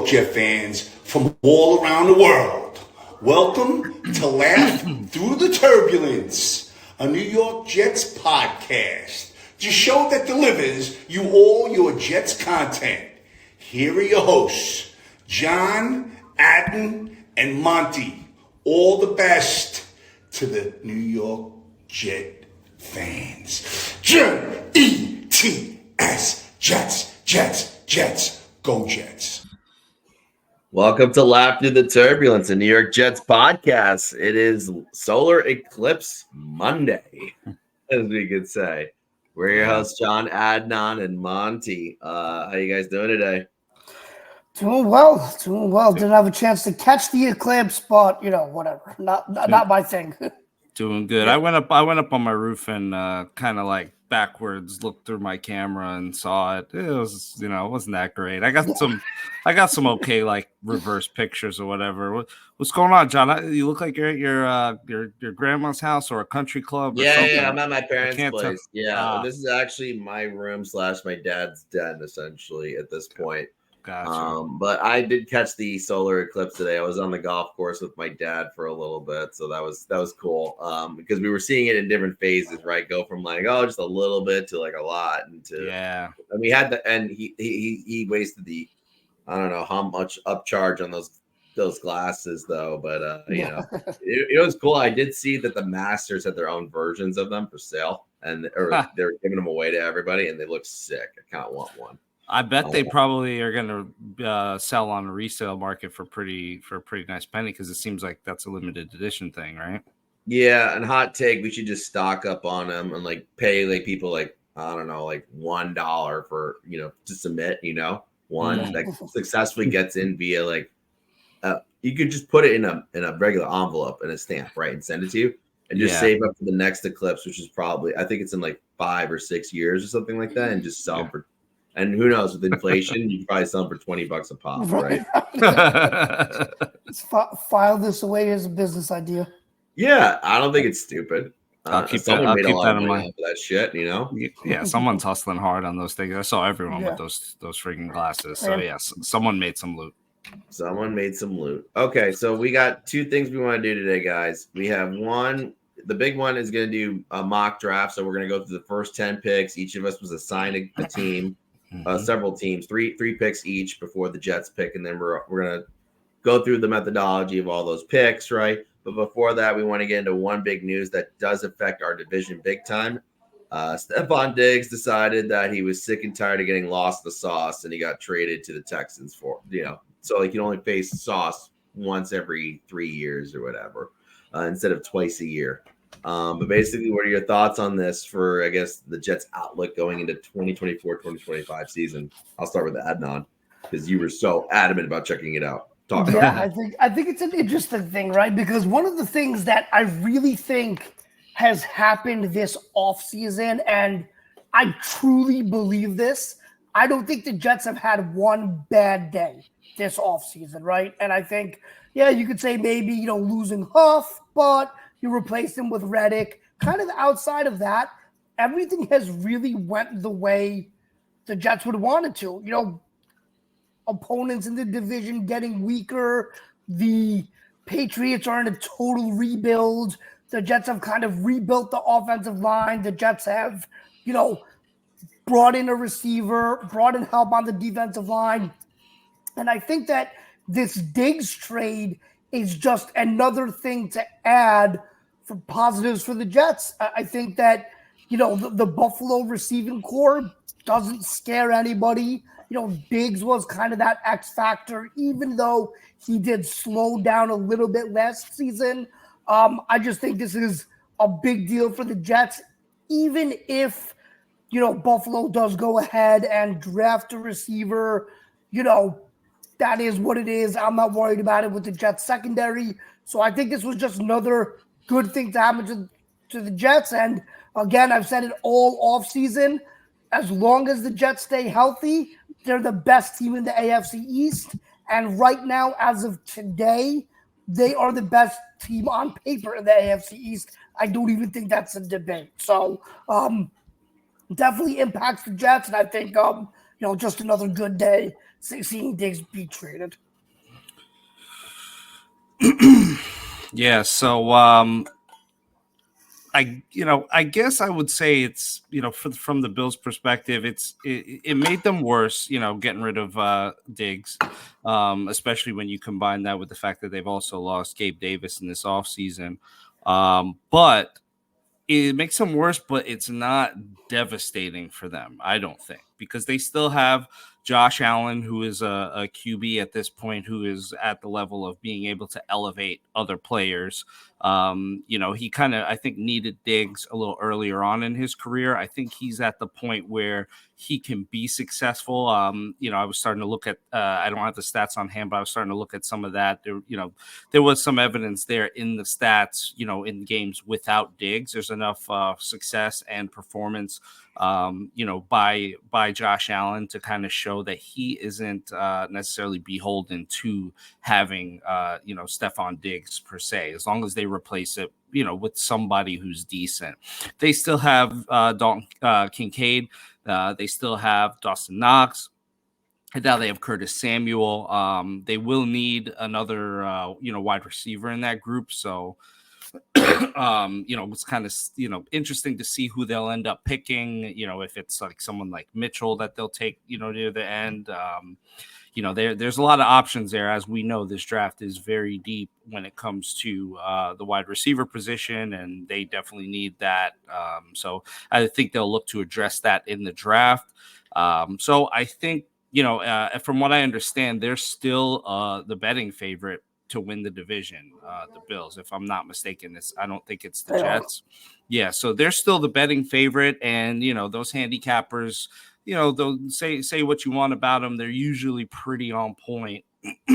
Jet fans from all around the world. Welcome to Laugh Through the Turbulence, a New York Jets podcast, the show that delivers you all your Jets content. Here are your hosts, John, Adden, and Monty. All the best to the New York Jet fans. J-E-T-S, Jets, Jets, Jets, go Jets. Welcome to Laugh Through the Turbulence, a New York Jets podcast. It is Solar Eclipse Monday, as we could say. We're your hosts, John, Adnan, and Monty. How you guys doing today? Doing well. Didn't have a chance to catch the eclipse, but whatever. Not my thing. Doing good. Yeah. I went up on my roof and kind of like backwards looked through my camera and saw it. It was, it wasn't that great. I got some okay like reverse pictures or whatever. What's going on, John? You look like you're at your grandma's house or a country club. Or something. Yeah. I'm at my parents' place. This is actually my room / my dad's den, essentially at this point. Gotcha. But I did catch the solar eclipse today. I was on the golf course with my dad for a little bit, so that was cool. Because we were seeing it in different phases, right? Go from like just a little bit to like a lot, and and we had he wasted the I don't know how much upcharge on those glasses though, but it was cool. I did see that the Masters had their own versions of them for sale, and they're giving them away to everybody, and they look sick. I kind of want one. I bet they probably are going to sell on a resale market for a pretty nice penny because it seems like that's a limited edition thing, right? Yeah, and hot take, we should just stock up on them and like pay like people like I don't know like $1 for to submit one that successfully gets in via like you could just put it in a regular envelope and a stamp, right, and send it to you and just save up for the next eclipse, which is probably I think it's in like 5 or 6 years or something like that, and just sell them for. And who knows, with inflation, you can probably sell them for $20 a pop, right? Let's file this away as a business idea. Yeah, I don't think it's stupid. I'll keep that in mind. For that shit, Yeah, someone's hustling hard on those things. I saw everyone with those freaking glasses. So yes, someone made some loot. Okay, so we got 2 things we want to do today, guys. We have one. The big one is going to do a mock draft. So we're going to go through the first 10 picks. Each of us was assigned a team. Several teams, three picks each before the Jets pick, and then we're gonna go through the methodology of all those picks, right? But before that, we want to get into one big news that does affect our division big time. Stefon Diggs decided that he was sick and tired of getting lost the sauce, and he got traded to the Texans for so like you only face Sauce once every 3 years or whatever, instead of twice a year. But basically, what are your thoughts on this for, I guess, the Jets' outlook going into 2024-2025 season? I'll start with Adnan because you were so adamant about checking it out. I think it's an interesting thing, right? Because one of the things that I really think has happened this offseason, and I truly believe this, I don't think the Jets have had one bad day this offseason, right? And I think, you could say maybe, losing Huff, but you replaced him with Reddick. Kind of outside of that, everything has really went the way the Jets would want it to. Opponents in the division getting weaker. The Patriots are in a total rebuild. The Jets have kind of rebuilt the offensive line. The Jets have, brought in a receiver, brought in help on the defensive line. And I think that this Diggs trade is just another thing to add for positives for the Jets. I think that, the Buffalo receiving core doesn't scare anybody. Diggs was kind of that X factor, even though he did slow down a little bit last season. I just think this is a big deal for the Jets, even if, Buffalo does go ahead and draft a receiver, that is what it is. I'm not worried about it with the Jets secondary. So I think this was just another good thing to happen to the Jets. And again, I've said it all offseason. As long as the Jets stay healthy, they're the best team in the AFC East. And right now, as of today, they are the best team on paper in the AFC East. I don't even think that's a debate. So definitely impacts the Jets. And I think, just another good day seeing Diggs be traded. Yeah, so I guess I would say it's, from the Bills' perspective, it made them worse, getting rid of Diggs, especially when you combine that with the fact that they've also lost Gabe Davis in this offseason. But it makes them worse, but it's not devastating for them, I don't think, because they still have Josh Allen, who is a QB at this point, who is at the level of being able to elevate other players. He kind of, I think, needed Diggs a little earlier on in his career. I think he's at the point where he can be successful. I was starting to look at, I don't have the stats on hand, but I was starting to look at some of that. There was some evidence there in the stats, in games without Diggs. There's enough success and performance, by Josh Allen to kind of show that he isn't necessarily beholden to having, Stefon Diggs per se, as long as they replace it, with somebody who's decent. They still have Dalton Kincaid. They still have Dawson Knox. And now they have Curtis Samuel. They will need another, wide receiver in that group. So, it's kind of, interesting to see who they'll end up picking, if it's like someone like Mitchell that they'll take, near the end. There's a lot of options there. As we know, this draft is very deep when it comes to the wide receiver position, and they definitely need that. So I think they'll look to address that in the draft. So I think, from what I understand, they're still the betting favorite to win the division, the Bills, if I'm not mistaken. I don't think it's the Jets. Yeah, so they're still the betting favorite, and those handicappers, they'll say what you want about them. They're usually pretty on point.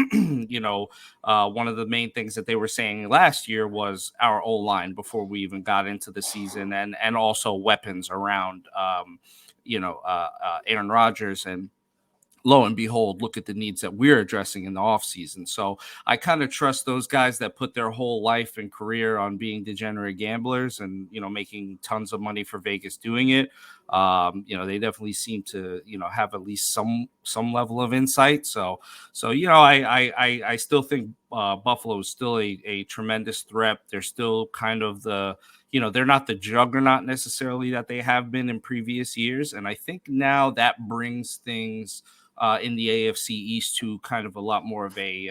One of the main things that they were saying last year was our O-line before we even got into the season, and also weapons around, Aaron Rodgers. And lo and behold, look at the needs that we're addressing in the offseason. So I kind of trust those guys that put their whole life and career on being degenerate gamblers and, making tons of money for Vegas doing it. They definitely seem to, have at least some level of insight. So, I still think Buffalo is still a tremendous threat. They're still kind of they're not the juggernaut necessarily that they have been in previous years. And I think now that brings things in the AFC East to kind of a lot more of a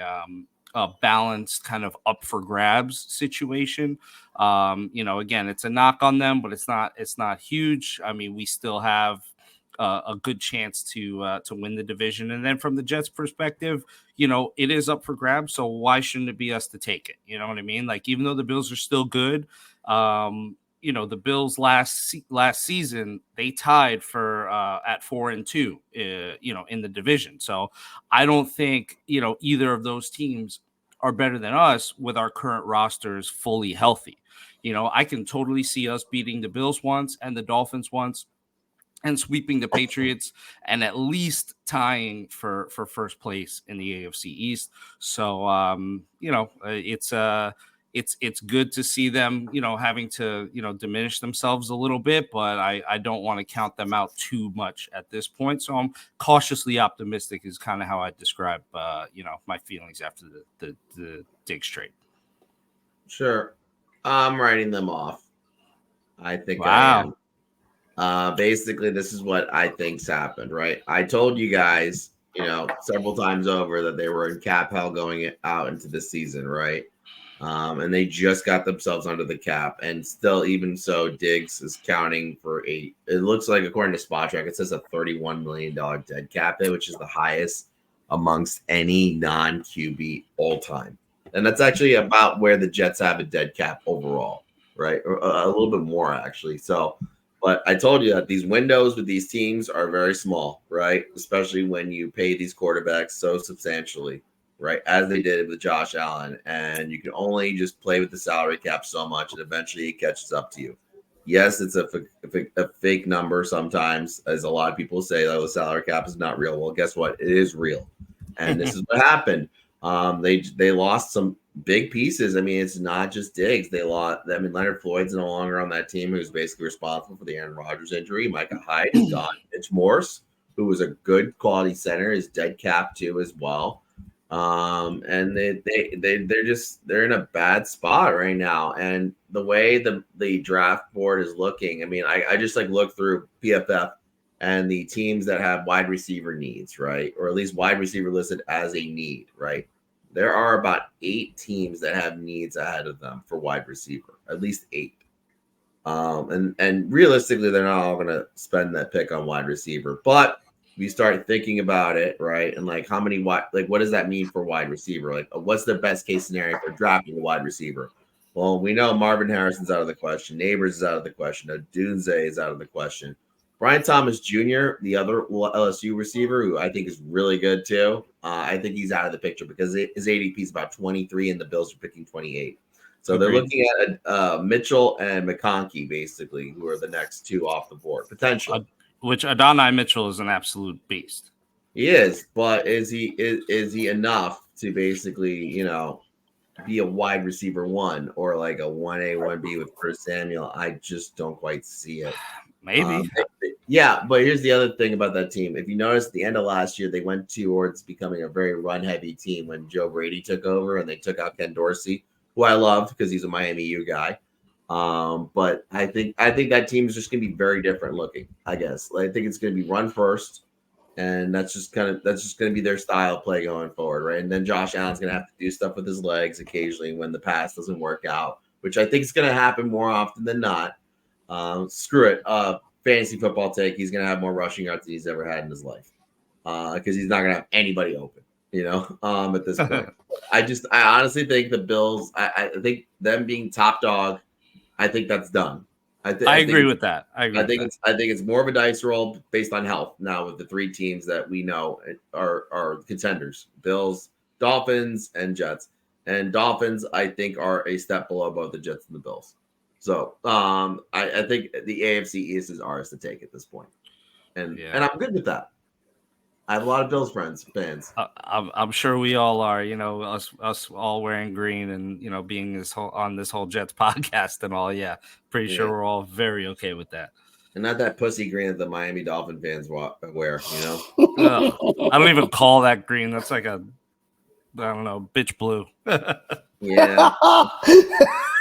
balanced, kind of up for grabs situation. Again, it's a knock on them, but it's not huge. I mean, we still have a good chance to win the division. And then from the Jets' perspective, it is up for grabs. So why shouldn't it be us to take it? You know what I mean? Like, even though the Bills are still good, the Bills last season, they tied for at 4-2, in the division. So I don't think, either of those teams are better than us with our current rosters fully healthy. I can totally see us beating the Bills once and the Dolphins once, and sweeping the Patriots, and at least tying for first place in the AFC East. So, it's good to see them, having to, diminish themselves a little bit, but I don't want to count them out too much at this point. So I'm cautiously optimistic is kind of how I describe, my feelings after the Diggs trade. Sure. I'm writing them off. I think Wow. I am. Basically, this is what I think's happened, right? I told you guys, several times over that they were in cap hell going out into the season, right? And they just got themselves under the cap, and still, even so, Diggs is counting for it looks like, according to Spot Track, it says a $31 million dead cap hit, which is the highest amongst any non-QB all time. And that's actually about where the Jets have a dead cap overall, right? Or a little bit more, actually. So, but I told you that these windows with these teams are very small, right? Especially when you pay these quarterbacks so substantially, right? As they did with Josh Allen. And you can only just play with the salary cap so much, and eventually it catches up to you. Yes, it's a fake number sometimes, as a lot of people say, oh, the salary cap is not real. Well, guess what? It is real. And this is what happened. They lost some big pieces. I mean, it's not just Diggs. They lost. I mean, Leonard Floyd's no longer on that team, who's basically responsible for the Aaron Rodgers injury. Micah Hyde is gone. Mitch Morse, who was a good quality center, is dead cap too as well. And they're in a bad spot right now. And the way the draft board is looking, I mean, I just like look through PFF and the teams that have wide receiver needs, right? Or at least wide receiver listed as a need, right? There are about 8 teams that have needs ahead of them for wide receiver, at least 8. And realistically, they're not all going to spend that pick on wide receiver, but we start thinking about it, right? And like, how many what does that mean for wide receiver? Like, what's the best case scenario for drafting a wide receiver? Well, we know Marvin Harrison's out of the question. Neighbors is out of the question. Dunze is out of the question. Brian Thomas Jr., the other LSU receiver, who I think is really good too. I think he's out of the picture because his ADP is about 23 and the Bills are picking 28. So they're looking at Mitchell and McConkey, basically, who are the next 2 off the board, potentially. Which Adonai Mitchell is an absolute beast. He is, but is he enough to basically, be a wide receiver 1 or like a 1A, 1B with Chris Samuel? I just don't quite see it. Maybe. Yeah, but here's the other thing about that team. If you notice, at the end of last year, they went towards becoming a very run-heavy team when Joe Brady took over and they took out Ken Dorsey, who I loved because he's a Miami U guy. But I think that team is just going to be very different looking, I guess. I think it's going to be run first, and that's just going to be their style of play going forward, right? And then Josh Allen's going to have to do stuff with his legs occasionally when the pass doesn't work out, which I think is going to happen more often than not. Screw it. Fantasy football take. He's going to have more rushing yards than he's ever had in his life because he's not going to have anybody open, at this point. I honestly think the Bills, I think them being top dog, I think that's done. I agree with that. I think it's more of a dice roll based on health now with the 3 teams that we know are contenders: Bills, Dolphins, and Jets. And Dolphins, I think, are a step below both the Jets and the Bills. So I think the AFC East is ours to take at this point. And I'm good with that. I have a lot of Bills fans. I'm sure we all are, us all wearing green and, being on this whole Jets podcast and all. Yeah. Pretty sure we're all very okay with that. And not that pussy green that the Miami Dolphin fans wear, I don't even call that green. That's like I don't know, bitch blue. Yeah.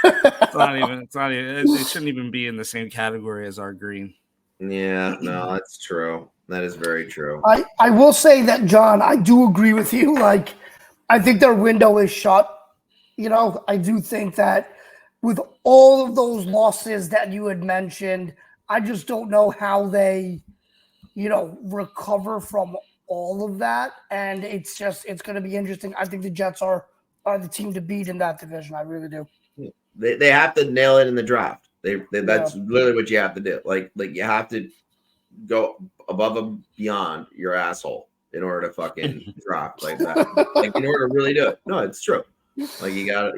It's not even, it shouldn't even be in the same category as our green. Yeah, no, that's true. That is very true. I will say that, John, I do agree with you. Like, I think their window is shut. I do think that with all of those losses that you had mentioned, I just don't know how they, recover from all of that. And it's going to be interesting. I think the Jets are the team to beat in that division. I really do. They have to nail it in the draft. That's literally what you have to do. Like you have to go above and beyond your asshole in order to fucking draft like that. Like in order to really do it. No, it's true. Like you gotta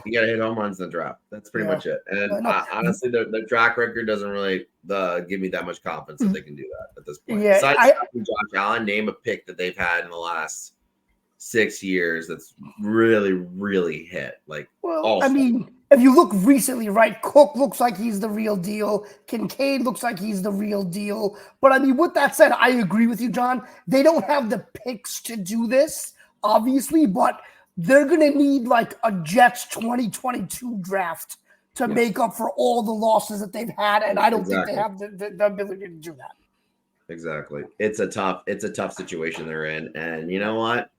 hit home runs in the draft. That's pretty much it. And honestly, the track record doesn't really give me that much confidence that they can do that at this point. Yeah, besides Josh Allen, name a pick that they've had in the last 6 years that's really, really hit. I mean, if you look recently, right, Cook looks like he's the real deal. Kincaid looks like he's the real deal. But I mean, with that said, I agree with you, John. They don't have the picks to do this, obviously, but they're going to need like a Jets 2022 draft to make up for all the losses that they've had. And I don't think they have the ability to do that. Exactly. It's a tough situation they're in. And you know what?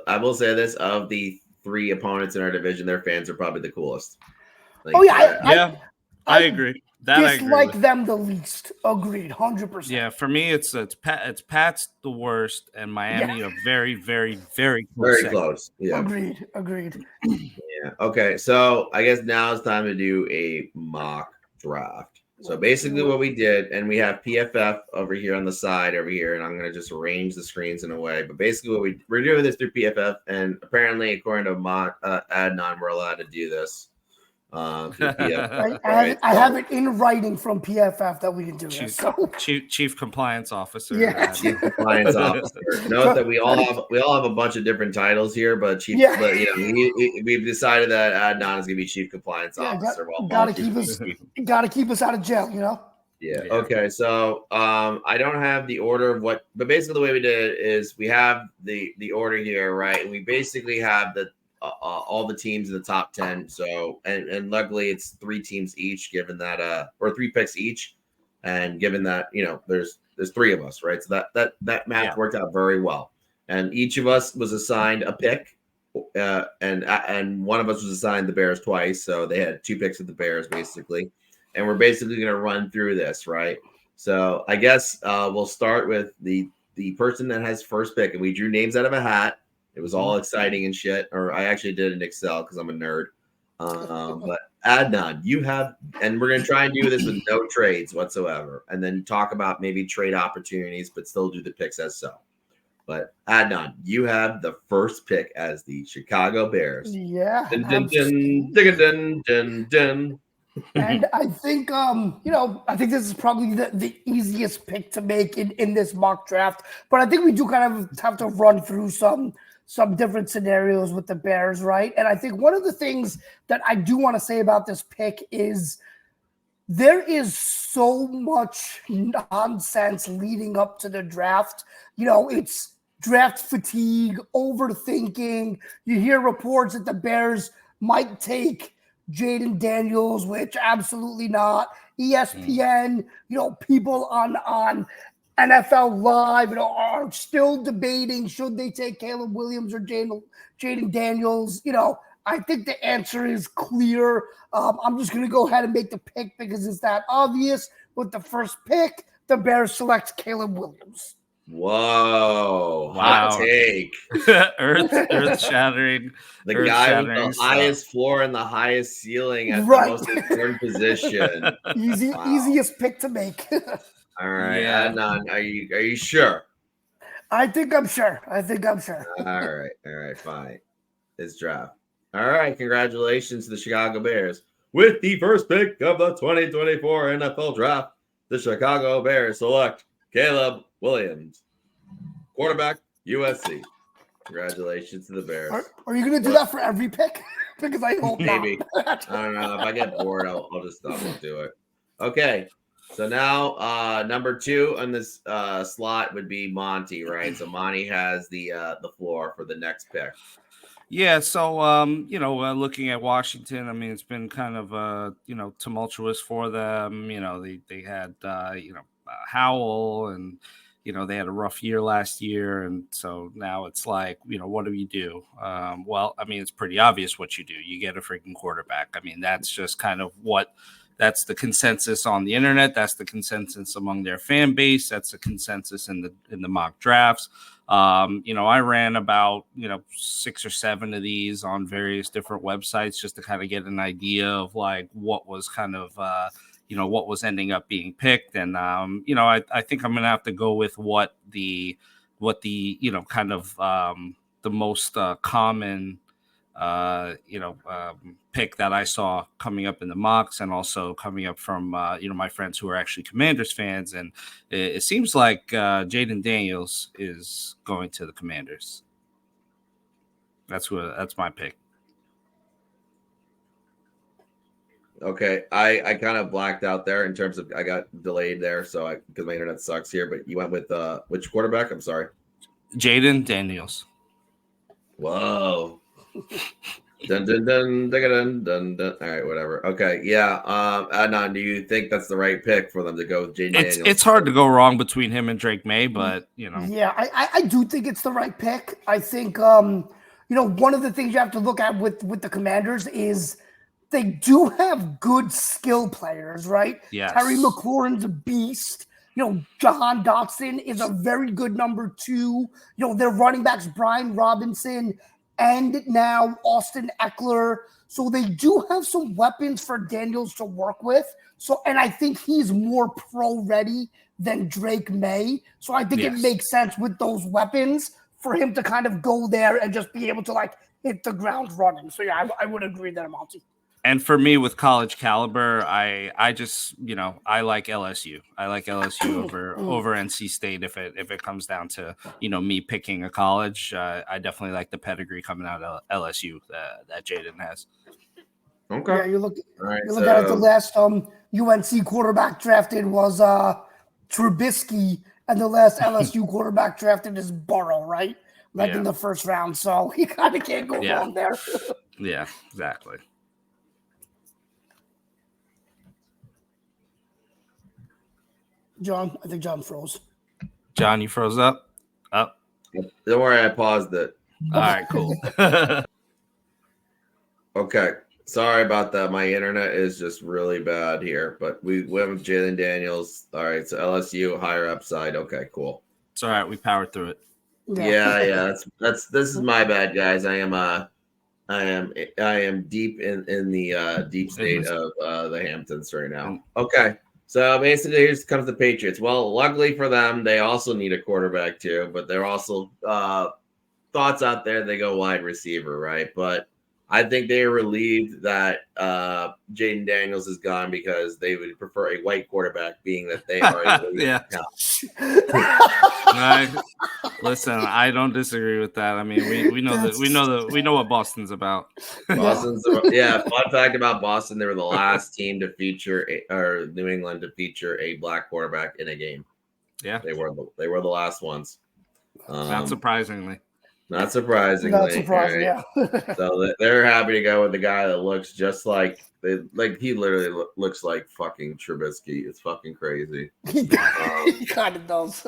I will say this, of the 3 opponents in our division, their fans are probably the coolest. I agree. That I dislike them the least. Agreed, 100%. Yeah, for me, it's Pat's the worst, and Miami are very, very, very close. Very close. Yeah. Agreed. Yeah. Okay. So I guess now it's time to do a mock draft. So basically, what we did, and we have PFF over here on the side over here, and I'm going to just arrange the screens in a way. But basically, we're doing this through PFF, and apparently, according to Adnan, we're allowed to do this. I have it in writing from PFF that we can do this. So. Chief Compliance Officer. Yeah, Chief Compliance Officer. Note that we all have a bunch of different titles here, but we've decided that Adnan is going to be Chief Compliance Officer. Got to keep us out of jail, Yeah. Okay. So I don't have the order of what, but basically the way we did it is we have the order here, right? And we basically have the all the teams in the top 10. So and luckily it's 3 teams each, given that or 3 picks each, and given that there's 3 of us, right? So that math worked out very well, and each of us was assigned a pick. And one of us was assigned the Bears twice, so they had 2 picks of the Bears basically. And we're basically going to run through this, right? So I guess we'll start with the person that has first pick, and we drew names out of a hat. It was all exciting and shit. Or I actually did in Excel because I'm a nerd. But Adnan, you have, and we're going to try and do this with no trades whatsoever, and then talk about maybe trade opportunities, but still do the picks as so. But Adnan, you have the first pick as the Chicago Bears. Yeah. Dun, dun, dun, dun, dun, dun, dun. And I think, I think this is probably the easiest pick to make in this mock draft. But I think we do kind of have to run through some different scenarios with the Bears, right? And I think one of the things that I do want to say about this pick is there is so much nonsense leading up to the draft. It's draft fatigue, overthinking. You hear reports that the Bears might take Jaden Daniels, which absolutely not. ESPN, people on NFL Live, are still debating should they take Caleb Williams or Jaden Daniels. I think the answer is clear. I'm just going to go ahead and make the pick because it's that obvious. With the first pick, the Bears select Caleb Williams. Whoa! Wow. Hot take. Earth shattering. The guy with the highest floor and the highest ceiling at the most important position. Easiest pick to make. All right, Adnan, are you sure? I think I'm sure. All right, fine. It's draft. All right, congratulations to the Chicago Bears. With the first pick of the 2024 NFL Draft, the Chicago Bears select Caleb Williams, quarterback, USC. Congratulations to the Bears. Are you going to do that for every pick? Because I hope maybe. not. I don't know. If I get bored, I'll just stop and do it. Okay. So now number 2 on this slot would be Monty, right? So Monty has the floor for the next pick. Yeah, so looking at Washington, I mean, it's been kind of tumultuous for them. They had Howell, and they had a rough year last year, and so now it's like, what do you do? Well, I mean, it's pretty obvious what you do. You get a freaking quarterback. I mean, that's just kind of that's the consensus on the internet. That's the consensus among their fan base. That's the consensus in the mock drafts. I ran about 6 or 7 of these on various different websites just to kind of get an idea of like what was kind of what was ending up being picked. And I think I'm gonna have to go with what the kind of the most common pick that I saw coming up in the mocks, and also coming up from my friends who are actually Commanders fans, and it seems like Jaden Daniels is going to the Commanders. That's my pick. Okay, I kind of blacked out there in terms of I got delayed there, so because my internet sucks here. But you went with which quarterback? I'm sorry, Jaden Daniels. Whoa. Dun, dun, dun, dun, dun, dun. All right, whatever. Okay, yeah. Adnan, do you think that's the right pick for them to go with Jaden Daniels? It's hard to go wrong between him and Drake May, but Yeah, I do think it's the right pick. I think one of the things you have to look at with the Commanders is they do have good skill players, right? Yes. Terry McLaurin's a beast. Jahan Dotson is a very good number 2. Their running backs, Brian Robinson, and now Austin Eckler. So they do have some weapons for Daniels to work with. And I think he's more pro ready than Drake May. So I think it makes sense with those weapons for him to kind of go there and just be able to hit the ground running. So yeah, I would agree there, Monty. And for me, with college caliber, I just I like LSU. I like LSU over NC State if it comes down to me picking a college. I definitely like the pedigree coming out of LSU that Jaden has. Okay. Yeah, you look right, at the last UNC quarterback drafted was Trubisky, and the last LSU quarterback drafted is Burrow, right? Like in the first round. So he kind of can't go wrong there. Yeah, exactly. John, I think John froze. John, you froze up? Up. Don't worry, I paused it. All right, cool. Okay. Sorry about that. My internet is just really bad here, but we went with Jalen Daniels. All right, so LSU higher upside. Okay, cool. It's all right. We powered through it. Yeah. That's this is my bad, guys. I am deep in the deep state of the Hamptons right now. Okay. So basically, here comes the Patriots. Well, luckily for them, they also need a quarterback too, but they're also thoughts out there. They go wide receiver, right? But I think they are relieved that Jaden Daniels is gone because they would prefer a white quarterback, being that they are. Listen, I don't disagree with that. I mean, we know what Boston's about. Fun fact about Boston: they were the last team to feature or New England to feature a black quarterback in a game. Yeah, they were the last ones. Not surprisingly. Not surprising, yeah. So they're happy to go with the guy that looks just like he literally looks like fucking Trubisky. It's fucking crazy. He kind of does.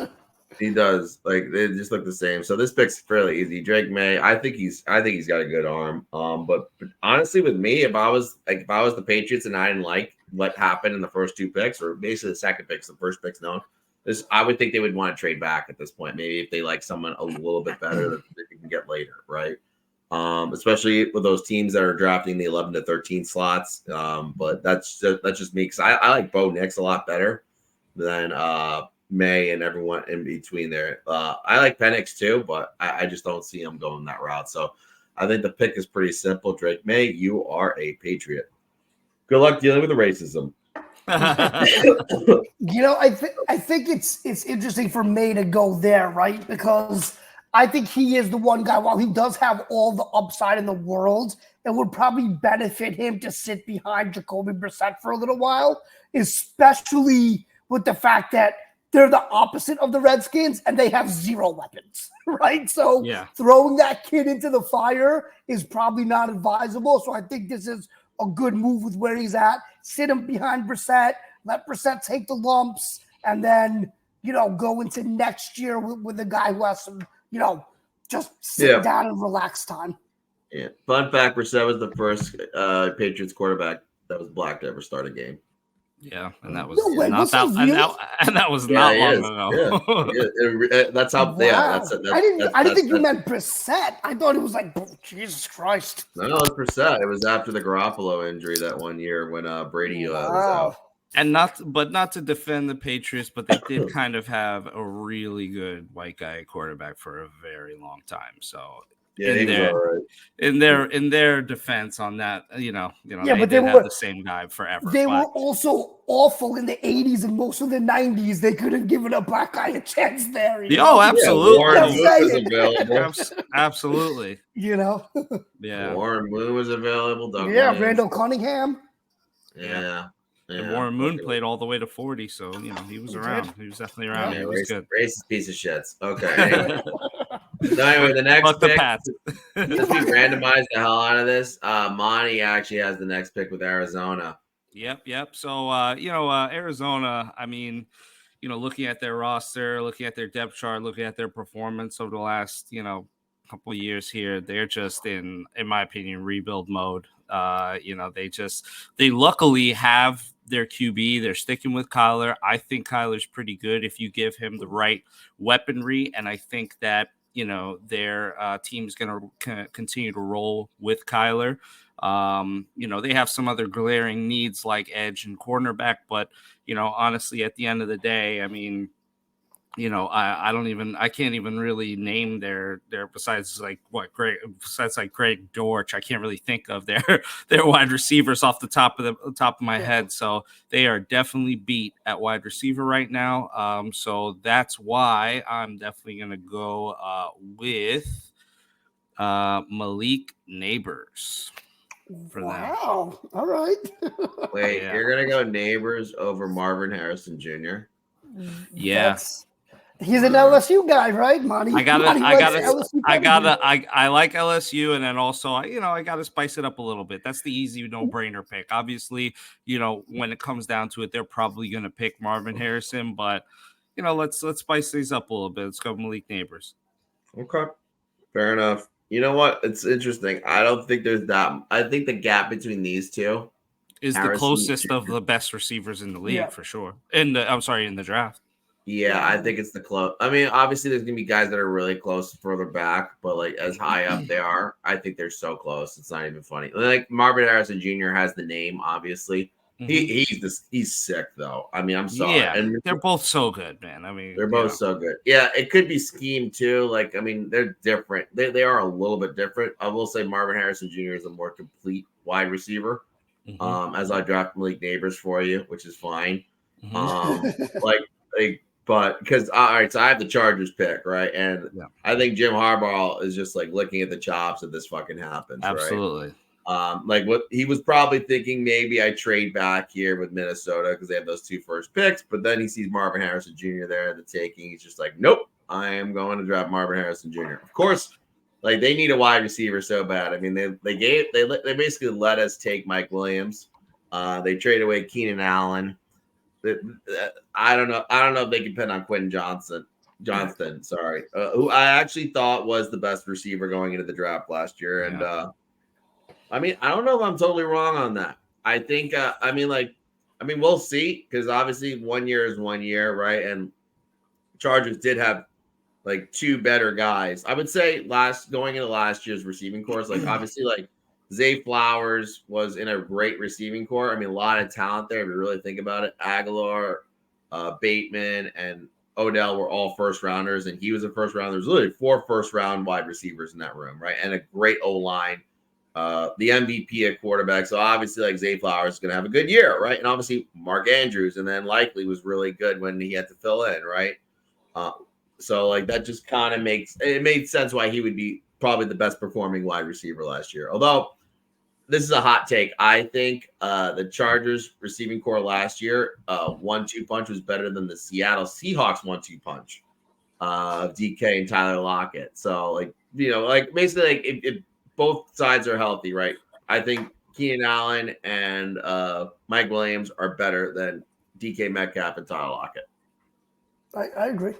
He does. Like they just look the same. So this pick's fairly easy. Drake May, I think he's got a good arm. But honestly, with me, if I was the Patriots and I didn't like what happened in the first two picks, or basically the second picks, the first picks, no. I would think they would want to trade back at this point. Maybe if they like someone a little bit better that they can get later, right? Especially with those teams that are drafting the 11 to 13 slots. But that's just me because I like Bo Nix a lot better than May and everyone in between there. I like Penix too, but I just don't see him going that route. So I think the pick is pretty simple. Drake May, you are a Patriot. Good luck dealing with the racism. I think it's interesting for May to go there, right? Because I think he is the one guy, while he does have all the upside in the world, it would probably benefit him to sit behind Jacoby Brissett for a little while, especially with the fact that they're the opposite of the Redskins and they have zero weapons, right? So throwing that kid into the fire is probably not advisable. So I think this is a good move with where he's at. Sit him behind Brissett, let Brissett take the lumps, and then, go into next year with a guy who has some, just sit down and relax time. Yeah. Fun fact, Brissett was the first Patriots quarterback that was black to ever start a game. Yeah, and that was that was not long ago. Yeah. That's how. Wow. Yeah, I didn't think you meant Brissett. I thought it was like, Jesus Christ. No, it was Brissett. It was after the Garoppolo injury that one year when Brady was out. And not to defend the Patriots, but they did kind of have a really good white guy quarterback for a very long time. So. Yeah, in their defense on that, but they have the same guy forever. They were also awful in the 80s and most of the 90s. They could have given a black guy a chance there. Oh, absolutely. Warren Moon was available. Absolutely. Yeah. Warren Moon was available. Randall Cunningham. Yeah. And Warren Moon played all the way to 40, so he was around. He was definitely around. Yeah, he was good. Racist piece of shits. Okay. Anyway, the next pick. Let's randomize the hell out of this. Monty actually has the next pick with Arizona. Yep. So Arizona, I mean, looking at their roster, looking at their depth chart, looking at their performance over the last, couple of years here, they're just in my opinion, rebuild mode. They luckily have their QB. They're sticking with Kyler. I think Kyler's pretty good if you give him the right weaponry, and I think that their team is going to continue to roll with Kyler. They have some other glaring needs like edge and cornerback, but honestly, at the end of the day, I mean, I can't even really name their besides Greg Dortch. I can't really think of their wide receivers off the top of my head. So they are definitely beat at wide receiver right now. So that's why I'm definitely going to go with Malik Neighbors. for them. Wow. All right. Wait, Yeah. you're gonna go Neighbors over Marvin Harrison Jr.? Yeah. He's an LSU guy, right, Monty? I Monty likes LSU pedigree. I like LSU, and then also I gotta spice it up a little bit. That's the easy no-brainer pick. Obviously, when it comes down to it, they're probably gonna pick Marvin Harrison, but let's spice these up a little bit. Let's go Malik Neighbors. Okay, fair enough. You know what? It's interesting. I don't think there's that. I think the gap between these two Is the Harrison closest Jr. of the best receivers in the league Yeah. for sure. In the draft. Yeah, I think it's the close. I mean, obviously, there's gonna be guys that are really close further back, but like as high up they are, I think they're so close. It's not even funny. Like Marvin Harrison Jr. has the name, obviously. He's sick though. I mean, I'm sorry. Yeah, And they're both so good, man. I mean, they're both so good. Yeah, it could be scheme too. Like, I mean, they're different. They are a little bit different. I will say Marvin Harrison Jr. is a more complete wide receiver. As I draft Malik Neighbors for you, which is fine. But because all right, so I have the Chargers pick, right? And I think Jim Harbaugh is just like looking at the chops if this fucking happens, absolutely. right? Like what he was probably thinking, maybe I trade back here with Minnesota because they have those 2 first picks, but then he sees Marvin Harrison Jr. there at the taking. He's just like, nope, I am going to draft Marvin Harrison Jr. Of course, like they need a wide receiver so bad. I mean, they basically let us take Mike Williams. They trade away Keenan Allen. I don't know if they can depend on Quentin Johnston, sorry, who I actually thought was the best receiver going into the draft last year. And I mean, I don't know if I'm totally wrong on that. I think, we'll see, because obviously 1 year is 1 year, right? And Chargers did have like 2 better guys. I would say going into last year's receiving course, like obviously like Zay Flowers was in a great receiving core. I mean, a lot of talent there if you really think about it. Aguilar, Bateman, and Odell were all first rounders, and he was a first rounder. There's literally 4 first round wide receivers in that room, right? And a great O line. The MVP at quarterback. So obviously, like Zay Flowers is going to have a good year, right? And obviously, Mark Andrews, and then likely was really good when he had to fill in, right? So like that just kind of made sense why he would be probably the best performing wide receiver last year. Although this is a hot take. I think the Chargers receiving core last year, 1-2 punch was better than the Seattle Seahawks 1-2 punch of DK and Tyler Lockett. So like, basically like if both sides are healthy, right? I think Keenan Allen and Mike Williams are better than DK Metcalf and Tyler Lockett. I agree.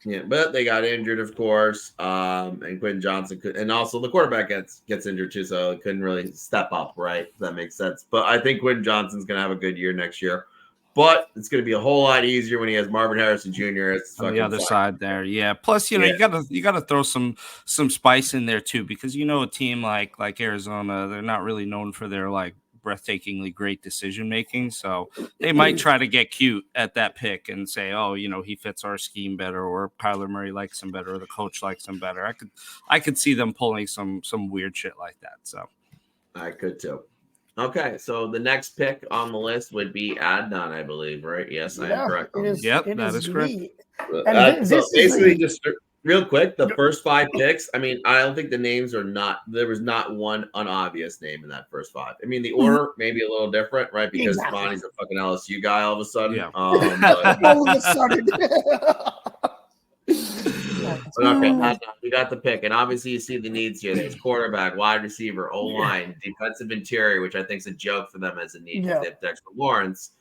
Yeah, but they got injured, of course, and Quentin Johnson could, and also the quarterback gets injured too, so it couldn't really step up, right? If that makes sense. But I think Quentin Johnson's gonna have a good year next year. But it's gonna be a whole lot easier when he has Marvin Harrison Jr. on the other side there. Yeah. Plus, you gotta throw some spice in there too, because a team like Arizona, they're not really known for their like breathtakingly great decision making. So they might try to get cute at that pick and say, oh, he fits our scheme better, or Kyler Murray likes him better, or the coach likes him better. I could see them pulling some weird shit like that. So I could too. Okay, so the next pick on the list would be Adnan, I believe, right? Yes, I am correct. That is correct. And so basically, just real quick, the first 5 picks, I mean, I don't think the names there was not one unobvious name in that first 5. I mean, the order may be a little different, right? Because Monty's a fucking LSU guy all of a sudden. Yeah. All of a sudden. Okay, we got the pick, and obviously you see the needs here. There's quarterback, wide receiver, O-line, defensive interior, which I think is a joke for them as a need. They have Dexter Lawrence,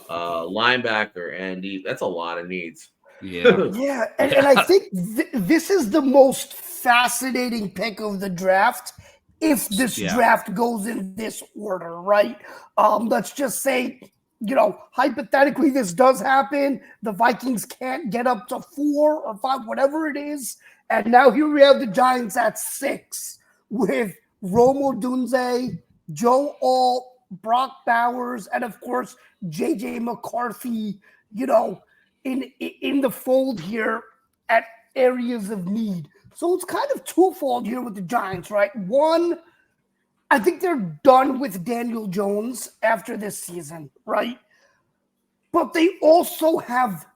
linebacker, and that's a lot of needs. Yeah, and I think this is the most fascinating pick of the draft if this draft goes in this order, right? Let's just say, hypothetically, this does happen. The Vikings can't get up to 4 or 5, whatever it is. And now here we have the Giants at 6 with Rome Odunze, Joe Alt, Brock Bowers, and of course, JJ McCarthy, in the fold here at areas of need. So it's kind of twofold here with the Giants, right? One, I think they're done with Daniel Jones after this season, right? But they also have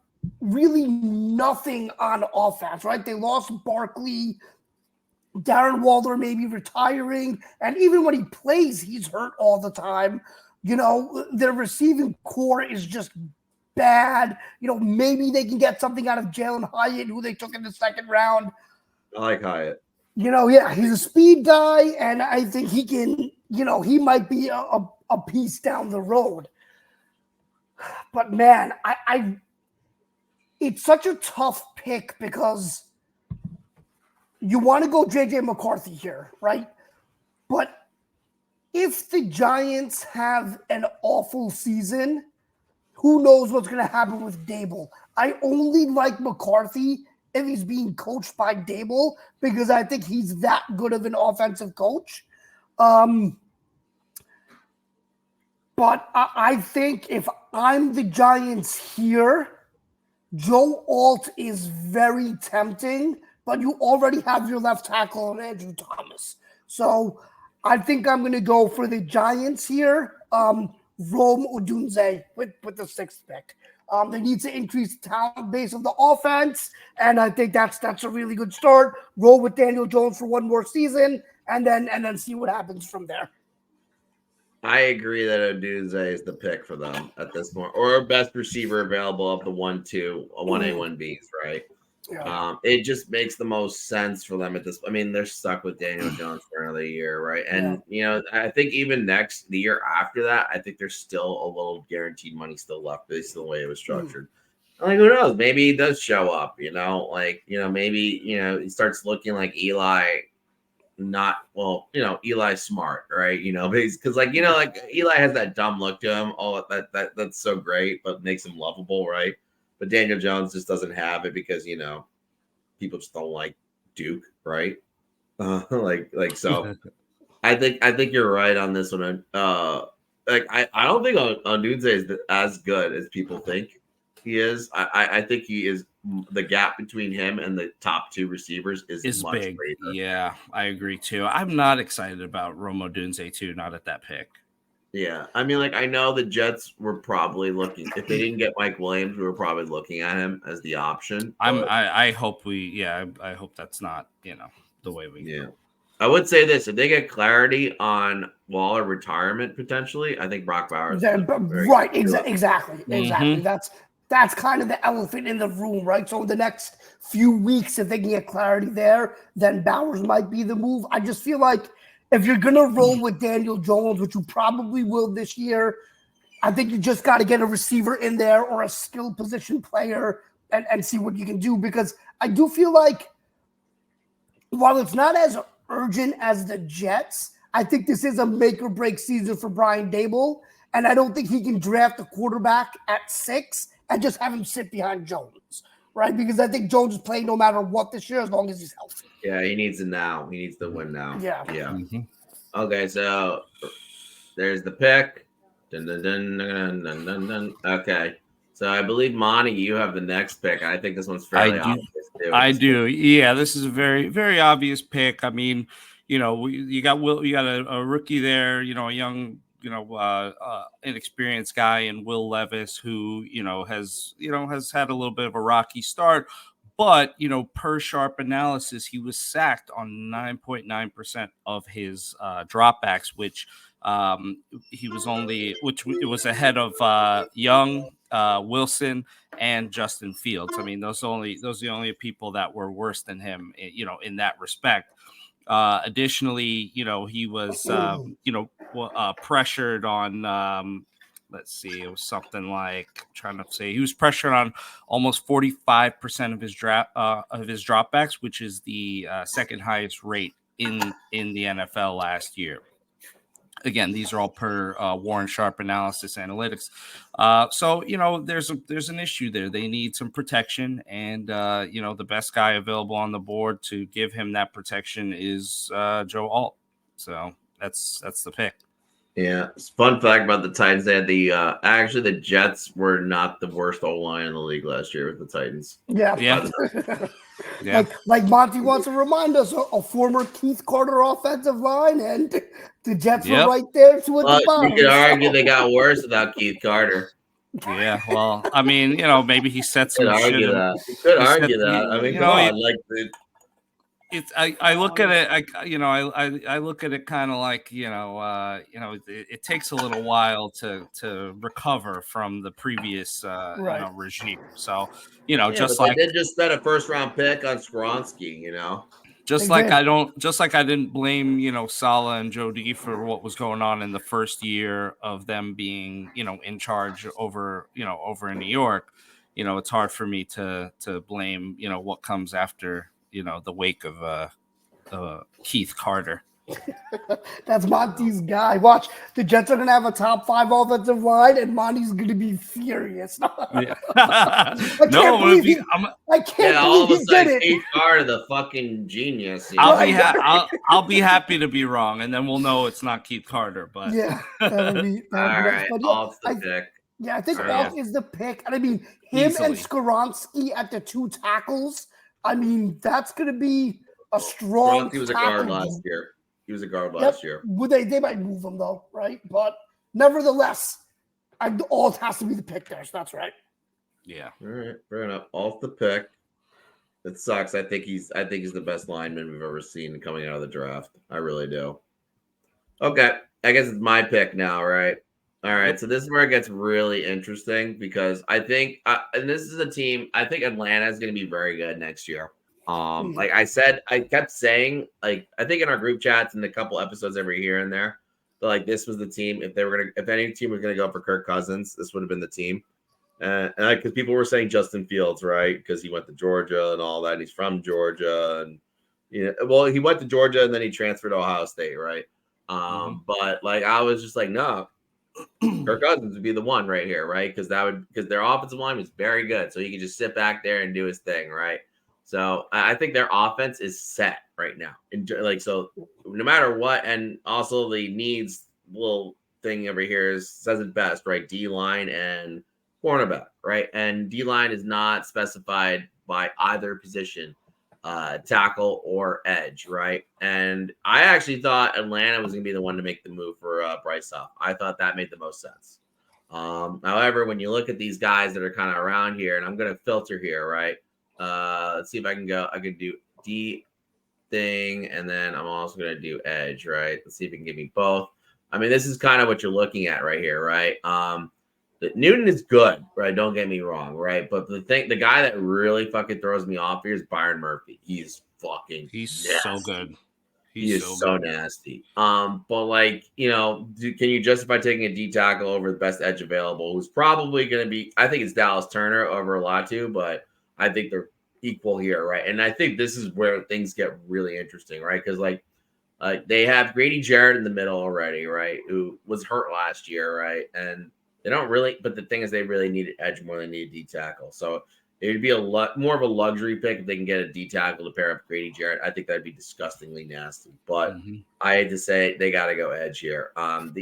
really nothing on offense, right? They lost Barkley. Darren Waller may be retiring, and even when he plays, he's hurt all the time. Their receiving core is just bad. Maybe they can get something out of Jalen Hyatt, who they took in the second round. I like Hyatt. He's a speed guy, and I think he can, he might be a piece down the road. But man, it's such a tough pick because you want to go JJ McCarthy here, right? But if the Giants have an awful season, who knows what's going to happen with Dable? I only like McCarthy if he's being coached by Dable because I think he's that good of an offensive coach. But I think if I'm the Giants here, Joe Alt is very tempting, but you already have your left tackle on Andrew Thomas. So I think I'm going to go for the Giants here. Rome Odunze with the sixth pick. They need to increase the talent base of the offense, and I think that's a really good start. Roll with Daniel Jones for one more season, and then see what happens from there. I agree that Odunze is the pick for them at this point, or best receiver available of the 1-2, 1A, 1Bs, right? Yeah. It just makes the most sense for them at this. I mean, they're stuck with Daniel Jones for another year, right? And I think even the year after that, I think there's still a little guaranteed money still left based on the way it was structured. Like, who knows? Maybe he does show up. Maybe he starts looking like Eli. Eli's smart, right? Because Eli has that dumb look to him. Oh, that's so great, but makes him lovable, right? But Daniel Jones just doesn't have it because people just don't like Duke, right? So. I think you're right on this one. I don't think Odunze is as good as people think he is. I think he is. The gap between him and the top two receivers is much big. Greater. Yeah, I agree too. I'm not excited about Rome Odunze too. Not at that pick. Yeah, I mean, I know the Jets were probably looking. If they didn't get Mike Williams, we were probably looking at him as the option. I hope I hope that's not the way we. Yeah, I would say this: if they get clarity on Waller retirement potentially, I think Brock Bowers. Right, exactly. Mm-hmm. That's kind of the elephant in the room, right? So in the next few weeks, if they can get clarity there, then Bowers might be the move. I just feel like if you're going to roll with Daniel Jones, which you probably will this year, I think you just got to get a receiver in there or a skill position player and see what you can do. Because I do feel like while it's not as urgent as the Jets, I think this is a make or break season for Brian Dable. And I don't think he can draft a quarterback at 6 and just have him sit behind Jones, right? Because I think Jones is playing no matter what this year as long as he's healthy. Yeah, he needs it now. He needs to win now. Yeah. Mm-hmm. Okay, so there's the pick. Dun, dun, dun, dun, dun, dun, dun. Okay, so I believe, Monty, you have the next pick. I think this one's fairly obvious too. I do. Yeah, this is a very, very obvious pick. I mean, you got a rookie there, a young inexperienced guy in Will Levis who, has had a little bit of a rocky start, but, per sharp analysis, he was sacked on 9.9% of his dropbacks, which it was ahead of Young, Wilson, and Justin Fields. I mean, those are the only people that were worse than him, in that respect. Additionally, he was, pressured on, let's see, it was something like, he was pressured on almost 45% of his dropbacks, which is the second highest rate in the NFL last year. Again, these are all per Warren Sharp analysis analytics. So, there's an issue there. They need some protection. And, the best guy available on the board to give him that protection is Joe Alt. So that's the pick. Yeah. Fun fact about the Titans. They had the Jets were not the worst O-line in the league last year with the Titans. Yeah. Yeah. Like Monty wants to remind us, a former Keith Carter offensive line, and the Jets were right there to the bottom. You could argue they got worse without Keith Carter. Yeah, well, I mean, maybe he set some You could argue that. I mean, come on, it's I look at it I look at it kind of like it takes a little while to recover from the previous Right. regime. So Yeah, just but they like did just spend a first round pick on Skronsky, They did. I didn't blame Salah and Jody for what was going on in the first year of them being in charge over over in New York. It's hard for me to blame what comes after the wake of Keith Carter. That's Monty's guy. Watch, the Jets are gonna have a top 5 offensive line, and Monty's gonna be furious. Yeah. I can't No, believe he. I can't Yeah, all believe of a he did sudden, it. Keith Carter, the fucking genius. I'll be happy to be wrong, and then we'll know it's not Keith Carter. But Yeah, that would be All nice. right, But Alt's the pick. I think All Alt right. is the pick. And I mean, him and Easily. Skoronski at the 2 tackles. I mean, that's gonna be a strong. Skronsky was a tackle guard last group. year. He was a guard Yep. last year. Would they might move him though, right? But nevertheless, Alt has to be the pick there. So that's right. yeah, All right, fair enough. Alt the pick. It sucks. I think he's the best lineman we've ever seen coming out of the draft. I really do. Okay, I guess it's my pick now, right? All right, so this is where it gets really interesting because I think, and this is a team. I think Atlanta is going to be very good next year. Like I said, I kept saying, like I think in our group chats and a couple episodes every here and there, that like this was the team. If any team was gonna go for Kirk Cousins, this would have been the team. And because people were saying Justin Fields, right? Because he went to Georgia and all that. And he's from Georgia, and well, he went to Georgia and then he transferred to Ohio State, right? But like I was just like, no, Kirk Cousins would be the one right here, right? Because their offensive line was very good, so he could just sit back there and do his thing, right? So I think their offense is set right now, and like so, no matter what, and also the needs little thing over here says it best, right? D line and cornerback, right? And D line is not specified by either position, tackle or edge, right? And I actually thought Atlanta was going to be the one to make the move for Bryce Huff. I thought that made the most sense. However, when you look at these guys that are kind of around here, and I'm going to filter here, right? Let's see if I can go. I can do D thing, and then I'm also going to do edge, right? Let's see if it can give me both. I mean, this is kind of what you're looking at right here, right? Newton is good, right? Don't get me wrong, right? But the guy that really fucking throws me off here is Byron Murphy. He's fucking nasty. so good. He is so nasty. But like, can you justify taking a D tackle over the best edge available? Who's probably going to be? I think it's Dallas Turner over Latu, but I think they're equal here, right? And I think this is where things get really interesting, right? Because like they have Grady Jarrett in the middle already, right? Who was hurt last year, right? And they don't really, but the thing is, they really need an edge more than they need a D tackle. So it would be a lot more of a luxury pick if they can get a D tackle to pair up with Grady Jarrett. I think that'd be disgustingly nasty. But I hate to say they got to go edge here. An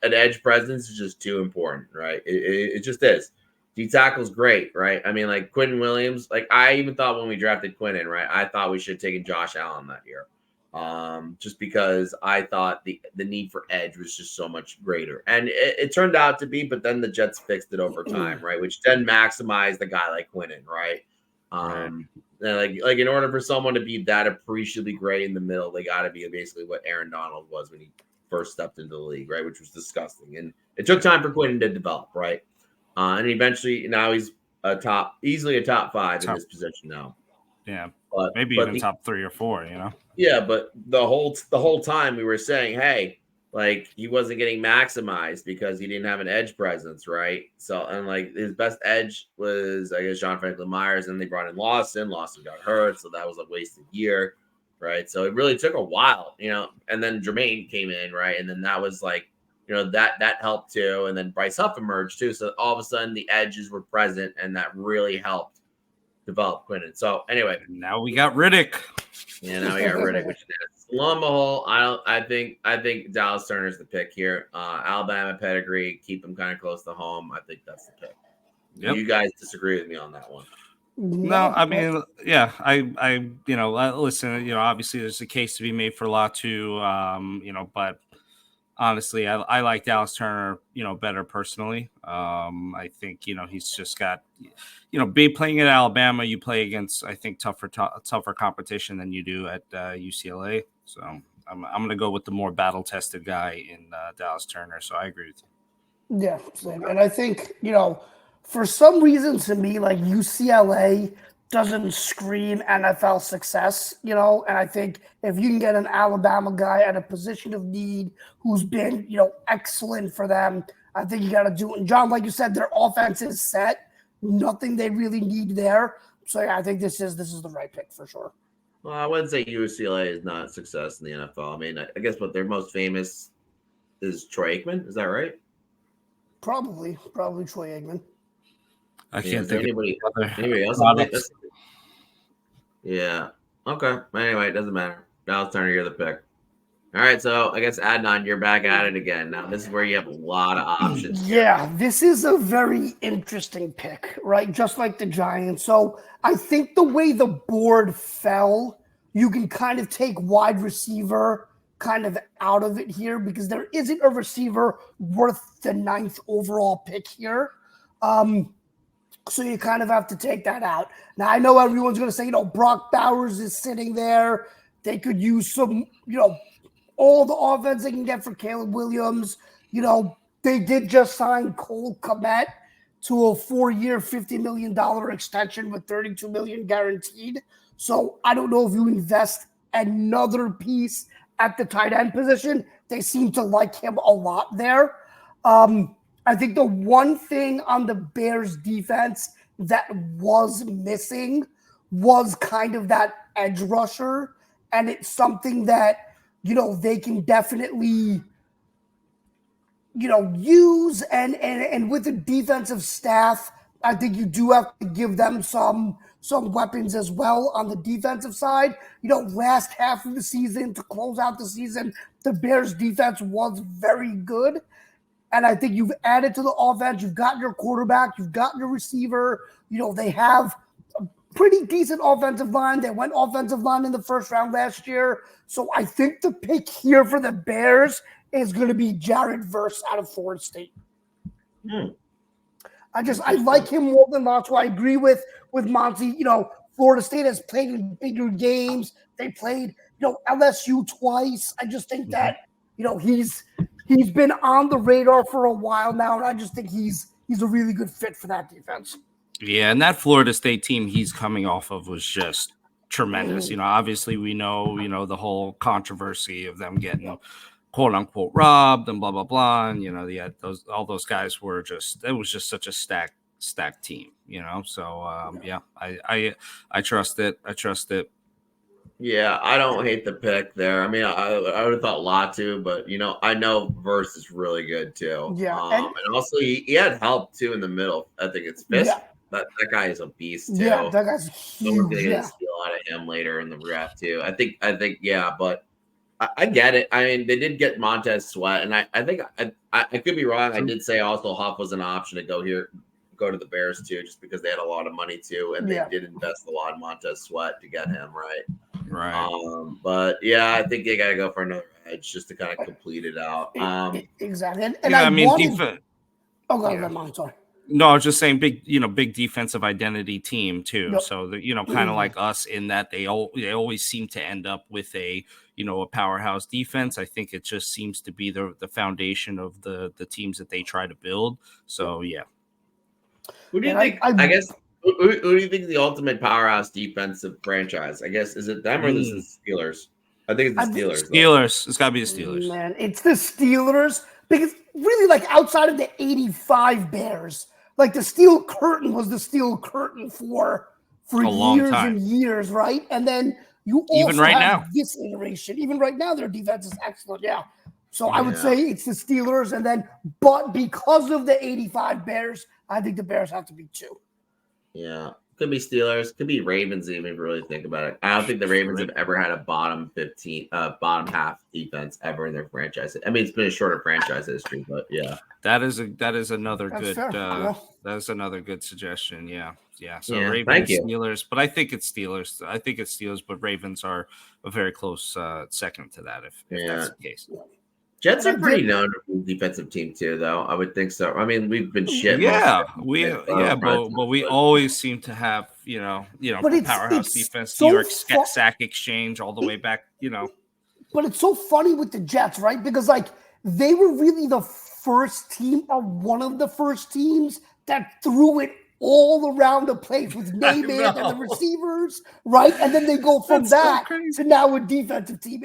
edge presence is just too important, right? It just is. D tackle's great, right? I mean, like Quentin Williams, like I even thought when we drafted Quentin, right? I thought we should have taken Josh Allen that year. Just because I thought the need for edge was just so much greater. And it turned out to be, but then the Jets fixed it over time, right? Which then maximized the guy like Quentin, right? Like in order for someone to be that appreciably great in the middle, they got to be basically what Aaron Donald was when he first stepped into the league, right? Which was disgusting. And it took time for Quentin to develop, right? And eventually now he's easily a top 5 in this position now. Yeah. But maybe even top 3 or 4, Yeah, but the whole time we were saying, hey, like he wasn't getting maximized because he didn't have an edge presence, right? So and like his best edge was, I guess, John Franklin Myers, and they brought in Lawson. Lawson got hurt, so that was a wasted year, right? So it really took a while, and then Jermaine came in, right? And then that was like, that helped too. And then Bryce Huff emerged too. So all of a sudden the edges were present, and that really helped develop Quentin. So anyway, now we got Riddick. Yeah, now we got Riddick, which is lo and behold, I think Dallas Turner's the pick here. Alabama pedigree, keep him kind of close to home. I think that's the pick. Yep. You guys disagree with me on that one? No, I mean, yeah, I listen, obviously there's a case to be made for Latu, but honestly, I like Dallas Turner, better personally. I think, he's just got, playing at Alabama, you play against, I think, tougher competition than you do at UCLA. So I'm going to go with the more battle tested guy in Dallas Turner. So I agree with you. Yeah, same. And I think, for some reason to me, like UCLA doesn't scream NFL success, and I think if you can get an Alabama guy at a position of need who's been, excellent for them, I think you got to do it. And John, like you said, their offense is set, nothing they really need there. So yeah, I think this is the right pick for sure. Well, I wouldn't say UCLA is not a success in the NFL. I mean, I guess what they're most famous is Troy Aikman. Is that right? Probably Troy Aikman. I can't think of anybody else. Yeah. Okay. Anyway, it doesn't matter. Dallas Turner, you're the pick. All right. So I guess Adnan, you're back at it again. Now this is where you have a lot of options. Yeah, this is a very interesting pick, right? Just like the Giants. So I think the way the board fell, you can kind of take wide receiver kind of out of it here because there isn't a receiver worth the 9th overall pick here. So you kind of have to take that out. Now, I know everyone's going to say, Brock Bowers is sitting there. They could use some, all the offense they can get for Caleb Williams. They did just sign Cole Kmet to a 4-year, $50 million extension with $32 million guaranteed. So I don't know if you invest another piece at the tight end position. They seem to like him a lot there. I think the one thing on the Bears defense that was missing was kind of that edge rusher. And it's something that, they can definitely, use. And with the defensive staff, I think you do have to give them some weapons as well on the defensive side. Last half of the season to close out the season, the Bears defense was very good. And I think you've added to the offense. You've got your quarterback. You've got your receiver. They have a pretty decent offensive line. They went offensive line in the first round last year. So I think the pick here for the Bears is going to be Jared Verse out of Florida State. I like him more than Monty. I agree with Monty. Florida State has played in bigger games. They played, LSU twice. I just think that, he's been on the radar for a while now, and I just think he's a really good fit for that defense. Yeah, and that Florida State team he's coming off of was just tremendous. Obviously we know, the whole controversy of them getting quote unquote robbed and blah blah blah. And all those guys were it was just such a stacked team, So yeah, I trust it. Yeah, I don't hate the pick there. I mean, I would have thought Latu, but I know Verse is really good too. Yeah, and also he had help too in the middle. I think it's Fisk. Yeah. That guy is a beast too. Yeah, that guy's huge. Someone's gonna get a steal out of him later in the draft too. I think yeah, but I get it. I mean, they did get Montez Sweat, and I think I could be wrong. I did say also Huff was an option to go to the Bears too, just because they had a lot of money too, and they did invest a lot in Montez Sweat to get him right. Right. But yeah, I think they got to go for another edge just to kind of complete it out. Exactly. And yeah, I mean, Oh, go ahead, Mom. Sorry. No, I was just saying big defensive identity team too. Yep. So kind of like us in that they always seem to end up with a powerhouse defense. I think it just seems to be the foundation of the teams that they try to build. So yeah. Who do you think? I guess. Who do you think is the ultimate powerhouse defensive franchise? I guess is it them or is it the Steelers? I think it's the Steelers. Steelers. It's got to be the Steelers. Man, it's the Steelers because really, like outside of the '85 Bears, like the steel curtain was the steel curtain for years and years, right? And then you also even right have now this iteration. Even right now, their defense is excellent. Yeah. So I would say it's the Steelers, but because of the '85 Bears, I think the Bears have to be 2. Yeah, could be Steelers, could be Ravens. Even if you really think about it, I don't think the Ravens have ever had a bottom half defense ever in their franchise. I mean, it's been a shorter franchise history, but yeah, that is another good that is another good suggestion. Yeah. So Ravens, Steelers, but I think it's Steelers. But Ravens are a very close second to that if that's the case. Jets And are I pretty did- known for defensive team too, though. I would think so. I mean, we've been shit. most Yeah, of we it, but we always seem to have But from it's powerhouse defense, so New York fu- sack exchange all the way back. But it's so funny with the Jets, right? Because like they were really the first team or one of the first teams that threw it all around the place with Namath and the know. receivers, right? And then they go from That's so that crazy. to now a defensive team.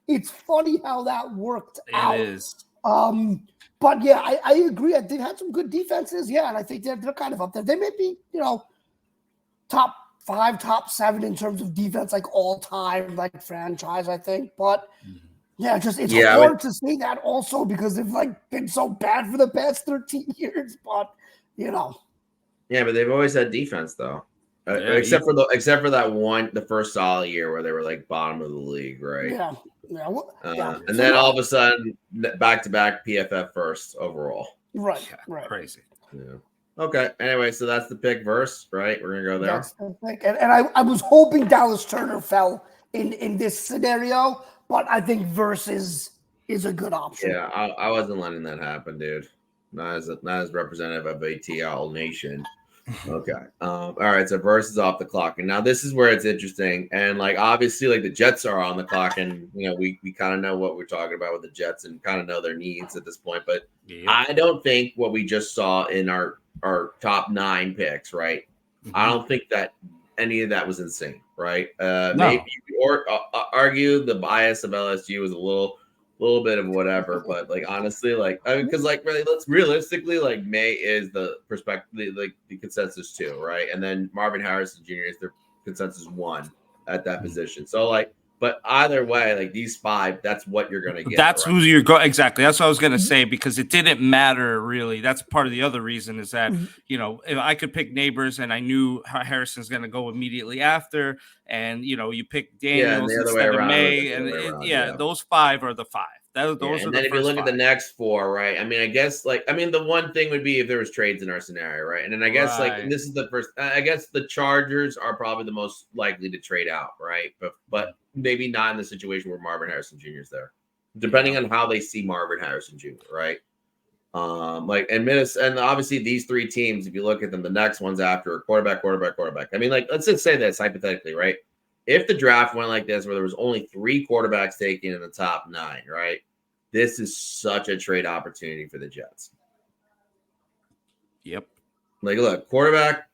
It's funny how that worked out. It is. But yeah, I agree. They've had some good defenses, yeah, and I think they're kind of up there. They may be, top 5, top 7 in terms of defense, like all time, like franchise, I think. But yeah, it's hard to say that also because they've like been so bad for the past 13 years. But Yeah, but they've always had defense though, Yeah, except for the first solid year where they were like bottom of the league, right? yeah. And So then all of a sudden, back to back PFF first overall. right. Crazy. Yeah. Okay. Anyway, so that's the pick verse, right? We're gonna go there. That's the thing. And I was hoping Dallas Turner fell in this scenario, but I think versus is a good option. Yeah, I wasn't letting that happen, dude. Not as representative of ATL Nation. Okay. All right. So versus off the clock, and now this is where it's interesting. And like obviously, like the Jets are on the clock, and we kind of know what we're talking about with the Jets, and kind of know their needs at this point. But I don't think what we just saw in our top 9 picks, right? I don't think that any of that was insane, right? Maybe or argue the bias of LSU was a little bit of whatever, but like honestly, like because like really, let's realistically, like May is the perspective, like the consensus 2, right? And then Marvin Harrison Jr. is their consensus 1 at that position. So like, but either way, like these 5, that's what you're gonna get. That's right? who you're going. Exactly. That's what I was going to say because it didn't matter really. That's part of the other reason is that if I could pick Neighbors and I knew Harrison's going to go immediately after, and you pick Daniels instead of May, and those 5 are the 5. Those are and the then if you first look 5. at the next 4, right? I mean, I guess the one thing would be if there was trades in our scenario, right? And then I guess and this is the first. I guess the Chargers are probably the most likely to trade out, right? But maybe not in the situation where Marvin Harrison Jr. is there, depending on how they see Marvin Harrison Jr. Right? And obviously these 3 teams, if you look at them, the next ones after quarterback. I mean, like let's just say this hypothetically, right? If the draft went like this, where there was only 3 quarterbacks taken in the top 9, right? This is such a trade opportunity for the Jets. Yep. Like, look, quarterback,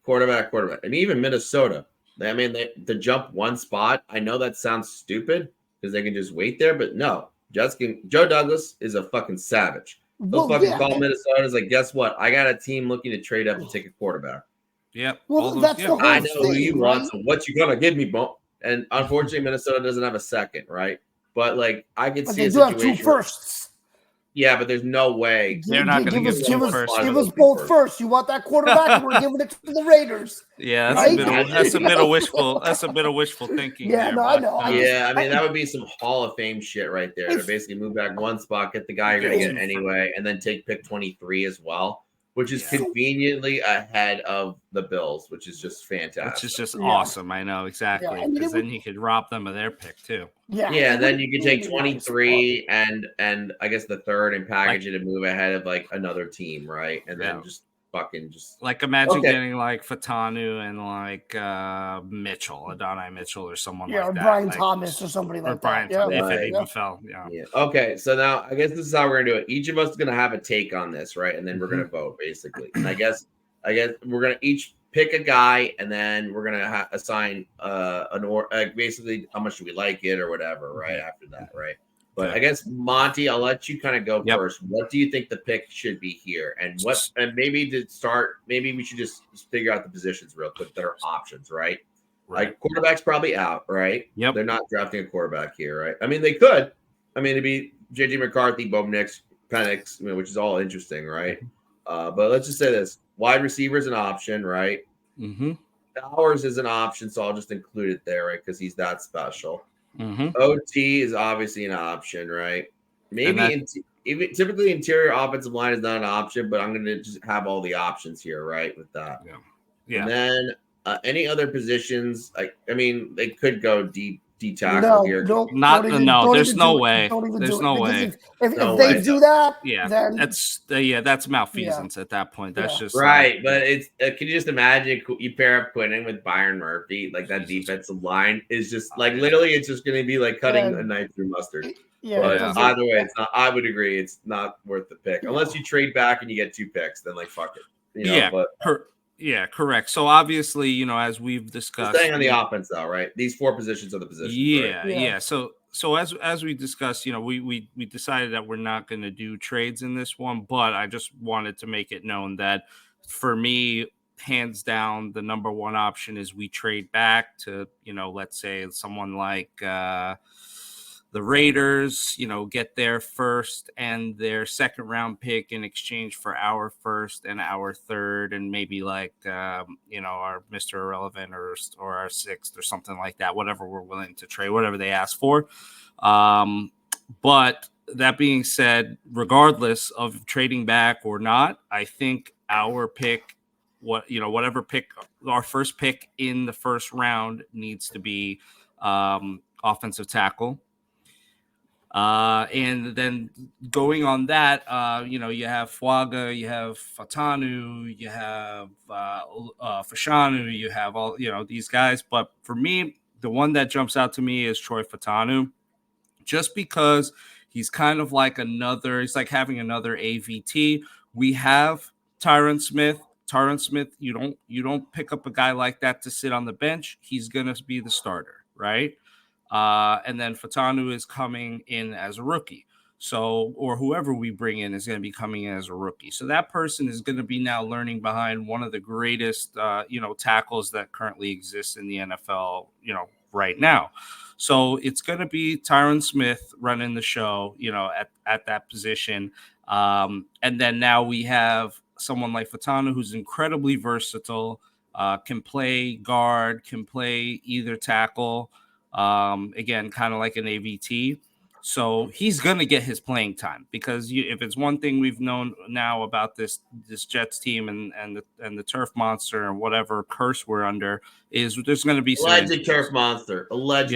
and even Minnesota. I mean, to jump one spot. I know that sounds stupid because they can just wait there, but no, Joe Douglas is a fucking savage. He'll call Minnesota. Is like, guess what? I got a team looking to trade up to take a quarterback. Yep. Well, that's the whole I know thing, who you right? want. So what you gonna give me, Bo? And unfortunately, Minnesota doesn't have a second, right? But like, I could see they a do have situation 2 firsts. Yeah, but there's no way they're not going to give us both first. You want that quarterback, and we're giving it to the Raiders. Yeah, right? that's a bit of wishful. That's a bit of wishful thinking. Yeah, there, I know. I mean, that would be some Hall of Fame shit right there. To basically move back one spot, get the guy you're going to get anyway, and then take pick 23 as well, which is conveniently ahead of the Bills, which is just fantastic. Which is just awesome. I know exactly because then you could rob them of their pick too. Yeah, and then you could take 23 and I guess the 3rd and package it and move ahead of like another team, right? And then just like imagine getting like Fatanu and like Mitchell, Adonai Mitchell, or someone like or that. Brian Thomas or somebody like Brian that. Thomas, if it even fell. Yeah. Okay, so now I guess this is how we're gonna do it. Each of us is gonna have a take on this, right? And then we're gonna vote basically. And I guess we're gonna each pick a guy, and then we're gonna assign basically how much do we like it or whatever, right? After that, right? But I guess Monty, I'll let you kind of go first. What do you think the pick should be here, and maybe to start, maybe we should just figure out the positions real quick that are options, right? Like quarterback's probably out, right? Yep. They're not drafting a quarterback here, right? I mean, they could. I mean, it'd be JJ McCarthy, Bo Nix, Penix, which is all interesting, right? But let's just say this: wide receiver is an option, right? Mm-hmm. Bowers is an option, so I'll just include it there, right? Because he's that special. Mm-hmm. OT is obviously an option, right? Maybe typically interior offensive line is not an option, but I'm going to just have all the options here, right? With that, yeah. And then any other positions? I mean, they could go deep D tackle No, here. no, No, there's no do it. way. Don't even There's do it. no Because way. No if way. they do that, Yeah, then that's yeah, malfeasance at that point. That's yeah. just Right, but it's can you just imagine you pair up Quinnen with Byron Murphy, like that Jesus. defensive line is just like literally it's just going to be like cutting a knife through mustard. Yeah, But it doesn't. either way, it's not. I would agree, it's not worth the pick unless you trade back and you get 2 picks. Then like fuck it, yeah, But correct. So obviously, as we've discussed, staying on the offense though, right? These 4 positions are the positions. Right? Yeah. So as we discussed, we decided that we're not going to do trades in this one, but I just wanted to make it known that for me, hands down, the number one option is we trade back to, let's say someone like the Raiders, get their first and their second round pick in exchange for our first and our third, and maybe like our Mr. Irrelevant or our sixth or something like that, whatever we're willing to trade, whatever they ask for. But that being said, regardless of trading back or not, I think our pick, whatever pick, our first pick in the first round needs to be offensive tackle. And then going on that, you have Fuaga, you have Fatanu, you have Fashanu, you have all, these guys. But for me, the one that jumps out to me is Troy Fatanu, just because he's kind of like he's like having another AVT. We have Tyron Smith. Tyron Smith, you don't pick up a guy like that to sit on the bench. He's going to be the starter, right? And then Fatanu is coming in as a rookie. So, or whoever we bring in is going to be coming in as a rookie. So that person is going to be now learning behind one of the greatest, tackles that currently exists in the NFL, right now. So it's going to be Tyron Smith running the show, at that position. And then now we have someone like Fatanu who's incredibly versatile, can play guard, can play either tackle. Again, kind of like an AVT. So he's going to get his playing time, because if it's one thing we've known now about this Jets team and the turf monster and whatever curse we're under, is there's going to be some alleged turf monster. Alleged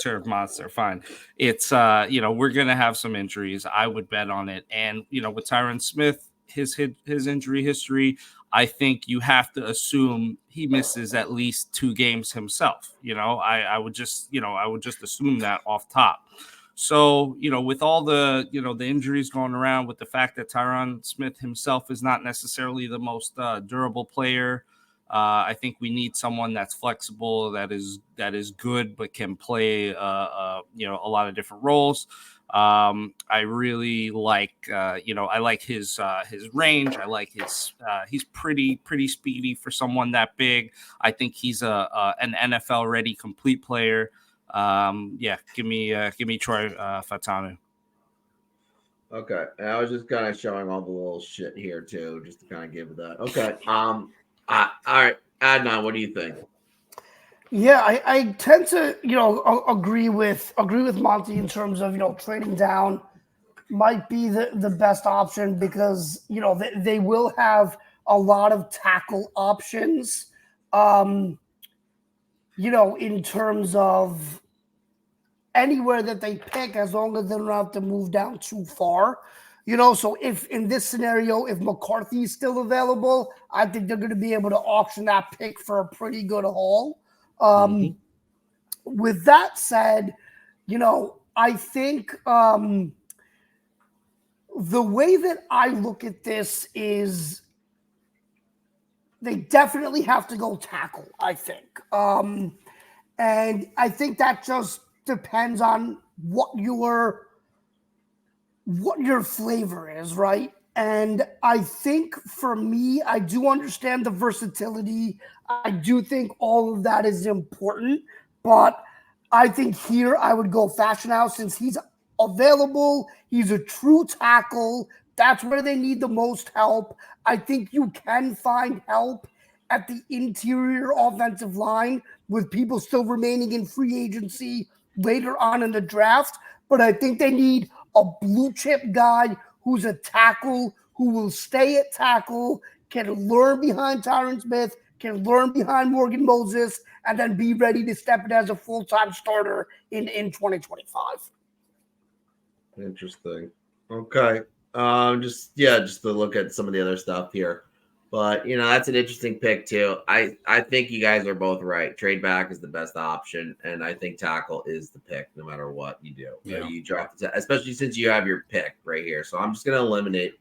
turf monster. Fine. It's we're going to have some injuries. I would bet on it. And with Tyron Smith, his injury history, I think you have to assume he misses at least 2 games himself. I would just assume that off top. So, with all the, the injuries going around, with the fact that Tyron Smith himself is not necessarily the most durable player, I think we need someone that's flexible, that is good, but can play, a lot of different roles. I really like, I like his range. I like he's pretty speedy for someone that big. I think he's an NFL ready complete player. Give me Troy Fatanu. Okay, and I was just kind of showing all the little shit here too, just to kind of give that. Okay, all right, Adnan, what do you think? Yeah, I tend to agree with Monty in terms of trading down might be the best option, because they will have a lot of tackle options. In terms of anywhere that they pick, as long as they don't have to move down too far. So if in this scenario, if McCarthy is still available, I think they're going to be able to auction that pick for a pretty good haul. With that said, I think the way that I look at this is they definitely have to go tackle, I think. And I think that just depends on what your flavor is, right? And I think for me, I do understand the versatility. I do think all of that is important, but I think here I would go Fashion House, since he's available. He's a true tackle. That's where they need the most help. I think you can find help at the interior offensive line with people still remaining in free agency later on in the draft. But I think they need a blue chip guy who's a tackle, who will stay at tackle, can learn behind Tyron Smith, can learn behind Morgan Moses, and then be ready to step in as a full-time starter in 2025. Interesting. Okay. Just to look at some of the other stuff here. But that's an interesting pick too. I think you guys are both right. Trade back is the best option, and I think tackle is the pick no matter what you do. Yeah. You draft, especially since you have your pick right here. So I'm just gonna eliminate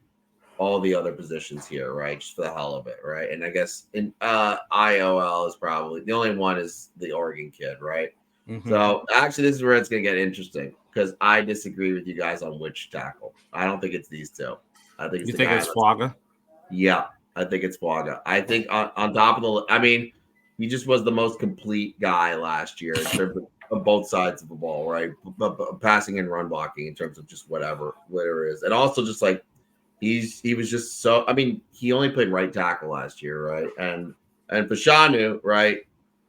all the other positions here, right? Just for the hell of it, right? And I guess in IOL is probably the only one is the Oregon kid, right? Mhm. So actually, this is where it's gonna get interesting because I disagree with you guys on which tackle. I don't think it's these two. I think it's You the think guy it's that's- Flaga? Yeah, I think it's Flaga. I think on top of the, I mean, he just was the most complete guy last year in terms of both sides of the ball, right? Passing and run blocking in terms of just whatever it is, and also just like he was just so. I mean, he only played right tackle last year, right? And Fashanu, right?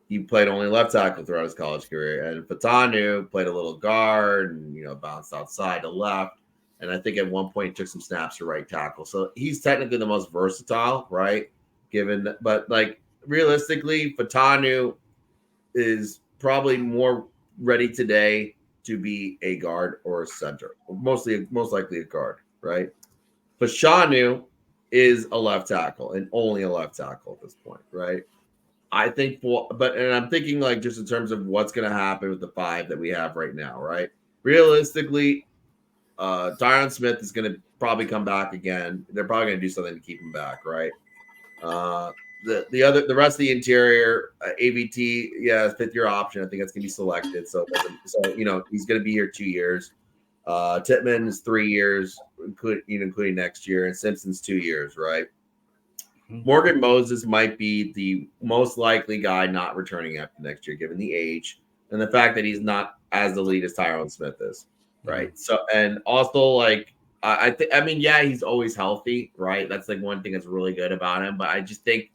He played only left tackle throughout his college career, and Fatanu played a little guard and bounced outside to left. And I think at one point he took some snaps to right tackle. So he's technically the most versatile, right? But like realistically, Fatanu is probably more ready today to be a guard or a center. Most likely a guard, right? Fashanu is a left tackle and only a left tackle at this point, right? I think and I'm thinking like just in terms of what's going to happen with the 5 that we have right now, right? Realistically, Tyron Smith is going to probably come back again. They're probably going to do something to keep him back, right? The rest of the interior, AVT, yeah, 5th-year option. I think that's going to be selected. So he's going to be here 2 years. Tittman is 3 years, including next year, and Simpson's 2 years, right? Morgan Moses might be the most likely guy not returning after next year, given the age and the fact that he's not as elite as Tyron Smith is, right? Mm-hmm. So, and also like I mean, yeah, he's always healthy, right? That's like one thing that's really good about him. But I think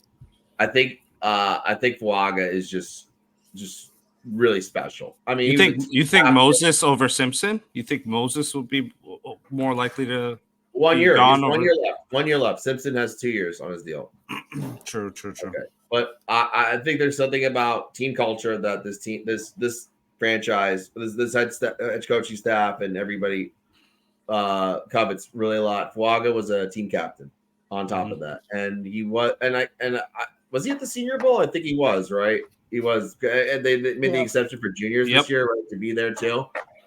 Fuaga is just really special. I mean, you think Moses over Simpson? You think Moses would be more likely to? 1 year. Gone 1 year left. 1 year left. Simpson has 2 years on his deal. True. Okay. But I think there's something about team culture that this franchise, this head coaching staff, and everybody covets really a lot. Fuaga was a team captain on top of that, and he was. Was he at the Senior Bowl? I think he was. Right. He was. And they made the exception for juniors this year, right, to be there too.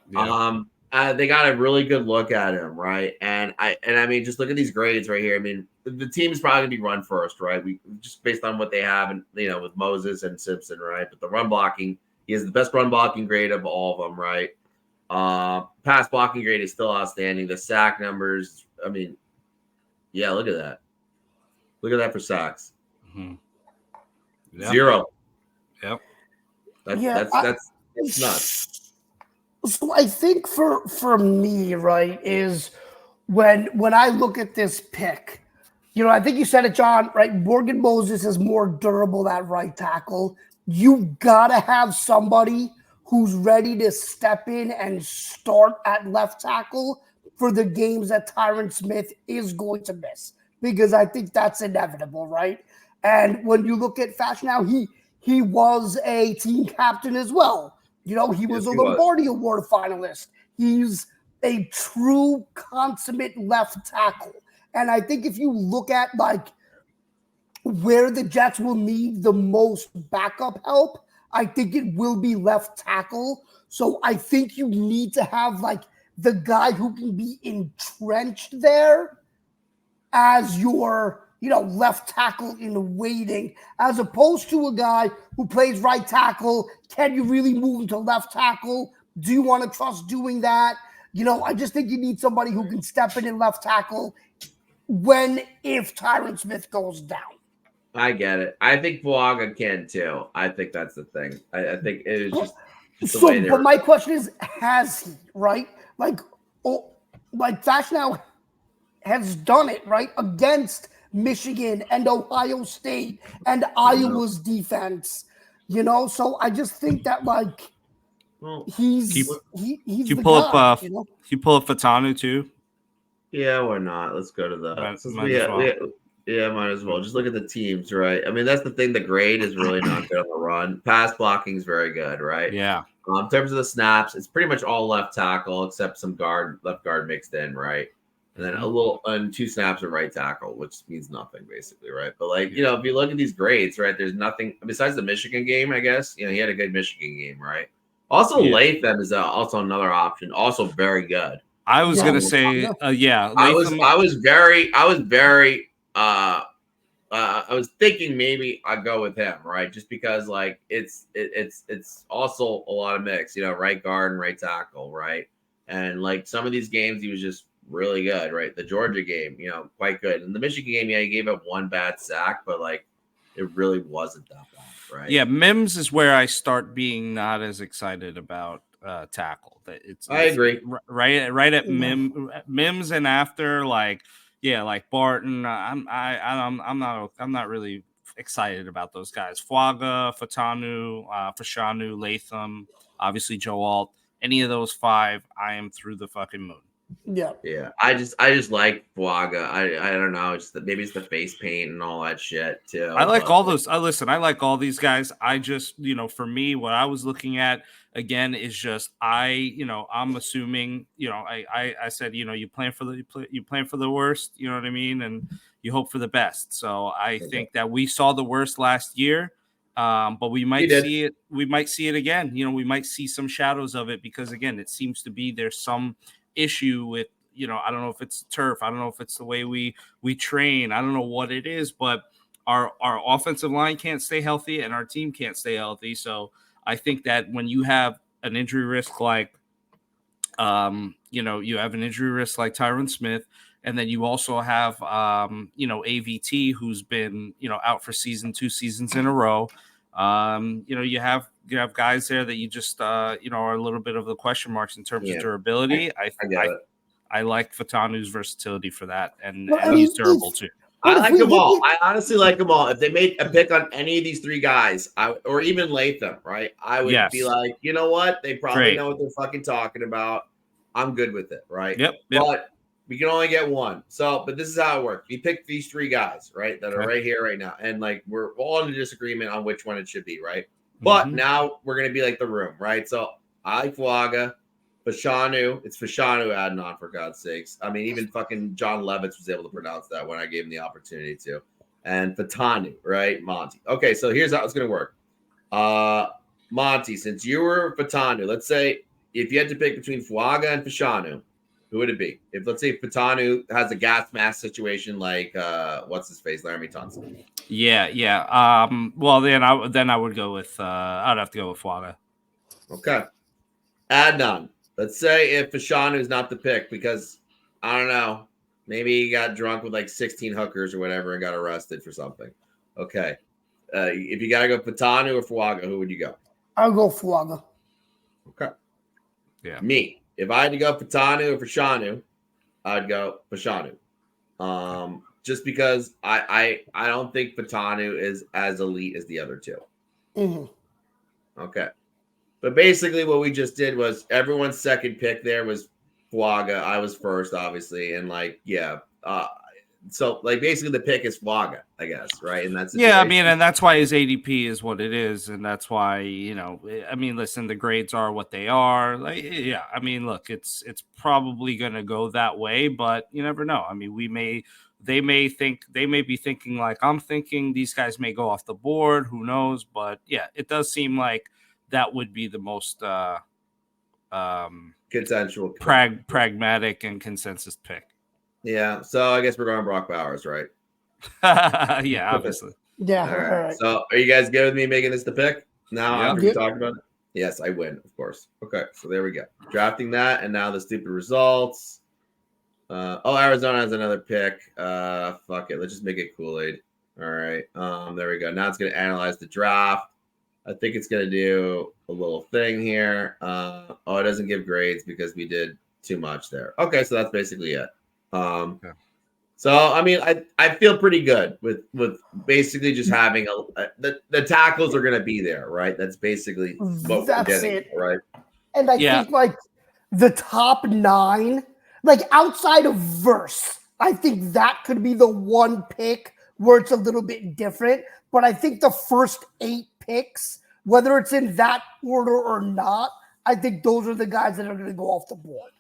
Yeah. They got a really good look at him, right? And I mean, just look at these grades right here. I mean, the team is probably gonna be run first, right? We just based on what they have, and with Moses and Simpson, right? But the run blocking, he has the best run blocking grade of all of them, right? Pass blocking grade is still outstanding. The sack numbers, I mean, yeah, look at that. Look at that for sacks. Mm-hmm. Yep. 0. Yep. That's nuts. So I think for me, right, is when I look at this pick, I think you said it, John, right? Morgan Moses is more durable at right tackle. You gotta have somebody who's ready to step in and start at left tackle for the games that Tyron Smith is going to miss, because I think that's inevitable, right? And when you look at Fash now, he was a team captain as well. He was a Lombardi Award finalist. He's a true consummate left tackle. And I think if you look at like where the Jets will need the most backup help, I think it will be left tackle. So I think you need to have like the guy who can be entrenched there as your left tackle in waiting, as opposed to a guy who plays right tackle. Can you really move him to left tackle? Do you want to trust doing that? I just think you need somebody who can step in left tackle if Tyron Smith goes down. I get it. I think Fuaga can too. I think that's the thing. I think it is just the way they But my question is, has he, right? Like Fash now has done it, right? Against Michigan and Ohio State and Iowa's defense, So I just think that he's you the pull guy, up you pull up Fatanu too. Yeah, or not. Let's go to the Yeah, might as well. Just look at the teams, right? I mean, that's the thing. The grade is really not good on the run. Pass blocking is very good, right? Yeah. In terms of the snaps, it's pretty much all left tackle except some left guard mixed in, right? And then a little and 2 snaps of right tackle, which means nothing basically, right? But like, you know, if you look at these grades, right, there's nothing besides the Michigan game, I guess. You know, he had a good Michigan game, right? Also, Latham is also another option, also very good. I was gonna say, Latham. I was very I was thinking maybe I'd go with him, right? Just because like it's also a lot of mix, you know, right guard and right tackle, right? And like some of these games, he was just really good, right? The Georgia game, you know, quite good. And the Michigan game, yeah, he gave up 1 bad sack, but like it really wasn't that bad, right? Yeah, Mims is where I start being not as excited about tackle. I agree. Right at Mims and after like Barton. I'm not really excited about those guys. Fuaga, Fashanu, Latham, obviously Joe Alt. Any of those 5, I am through the fucking moon. Yeah. I just like Fuaga. I don't know. It's maybe it's the face paint and all that shit too. I like all those. I like all these guys. I just, you know, for me, what I was looking at again is just I'm assuming, you know, I said, you know, you plan for the worst, you know what I mean, and you hope for the best. So I think that we saw the worst last year, but we might see it. We might see it again. You know, we might see some shadows of it because again, it seems to be there's some issue with, you know, I don't know if it's turf, I don't know if it's the way we train, I don't know what it is, but our offensive line can't stay healthy and our team can't stay healthy. So I think that when you have an injury risk like you have an injury risk like Tyron Smith, and then you also have AVT, who's been, you know, out for 2 seasons in a row. You have guys there that you just are a little bit of the question marks in terms of durability. I like Fatanu's versatility for that, and he's durable too. I like them all. I honestly like them all. If they made a pick on any of these 3 guys, or even Latham, right, I would be like, you know what? They probably know what they're fucking talking about. I'm good with it, right? Yep. But we can only get one. So, but this is how it works. You pick these 3 guys, right, that are right here, right now. And like, we're all in a disagreement on which one it should be, right? But now we're going to be like the room, right? So I like Fuaga. Fashanu, it's Fashanu adding on, for God's sakes. I mean, even fucking John Levitz was able to pronounce that when I gave him the opportunity to. And Fatanu, right? Monty. Okay, so here's how it's going to work. Monty, since you were Fatanu, let's say if you had to pick between Fuaga and Fashanu, who would it be? If let's say Fatanu has a gas mask situation like what's his face, Laramie Tunsil. Yeah. Well, then I would go with I'd have to go with Fuaga. Okay. Adnan. Let's say if Fashanu is not the pick because, I don't know, maybe he got drunk with like 16 hookers or whatever and got arrested for something. Okay. If you got to go Fatanu or Fuaga, who would you go? I'll go Fuaga. Okay. Yeah. Me. If I had to go Fatanu or Fashanu, I'd go Fashanu. Just because I don't think Fatanu is as elite as the other 2. Mm-hmm. Okay. But basically what we just did was everyone's second pick there was Fuaga. I was first, obviously. And like, so like basically the pick is Fuaga, I guess, right? And that's I mean, and that's why his ADP is what it is. And that's why, I mean, listen, the grades are what they are. Like, yeah, I mean, look, it's probably gonna go that way, but you never know. I mean, they may be thinking like I'm thinking, these guys may go off the board, who knows? But yeah, it does seem like that would be the most consensual, pragmatic and consensus pick. Yeah, so I guess we're going Brock Bowers, right? Yeah, obviously. Yeah. All right. So are you guys good with me making this the pick now after we talked about it? Yes, I win, of course. Okay, so there we go. Drafting that, and now the stupid results. Arizona has another pick. Fuck it. Let's just make it Kool-Aid. All right. There we go. Now it's going to analyze the draft. I think it's going to do a little thing here. It doesn't give grades because we did too much there. Okay, so that's basically it. So, I mean, I feel pretty good with basically just having the tackles are going to be there, right? That's basically what we're getting, right? And I think, like, the top 9, like, outside of Verse, I think that could be the one pick where it's a little bit different. But I think the first 8 picks, whether it's in that order or not, I think those are the guys that are going to go off the board,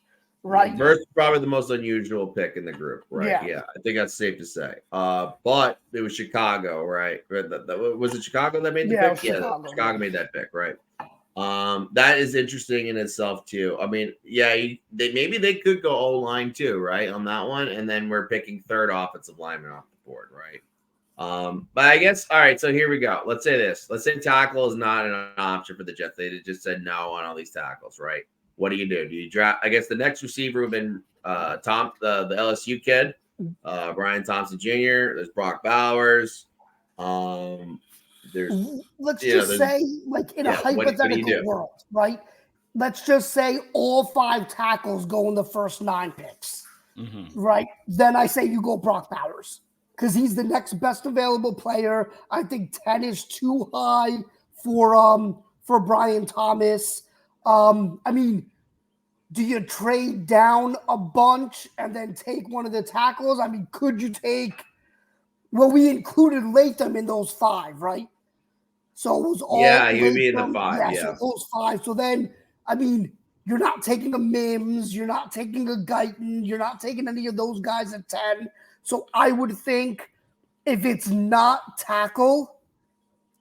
right? Verse probably the most unusual pick in the group, right? Yeah, I think that's safe to say. But it was Chicago, right? Was it Chicago that made the pick? Yeah, Chicago made that pick, right? That is interesting in itself too. I mean, yeah, maybe they could go O-line too, right? On that one, and then we're picking third offensive lineman off the board, right? But I guess all right. So here we go. Let's say this. Let's say tackle is not an option for the Jets. They just said no on all these tackles, right? What do? Do you draft? I guess the next receiver would have been the LSU kid, Brian Thompson Jr. There's Brock Bowers. Let's just say, like in a hypothetical world, right? Let's just say all 5 tackles go in the first 9 picks, right? Then I say you go Brock Bowers because he's the next best available player. I think 10 is too high for Brian Thomas. I mean, do you trade down a bunch and then take one of the tackles? I mean, could you take? Well, we included Latham in those 5, right? So it was all he would be in the 5. So those 5. So then, I mean, you're not taking a Mims, you're not taking a Guyton, you're not taking any of those guys at 10. So I would think if it's not tackle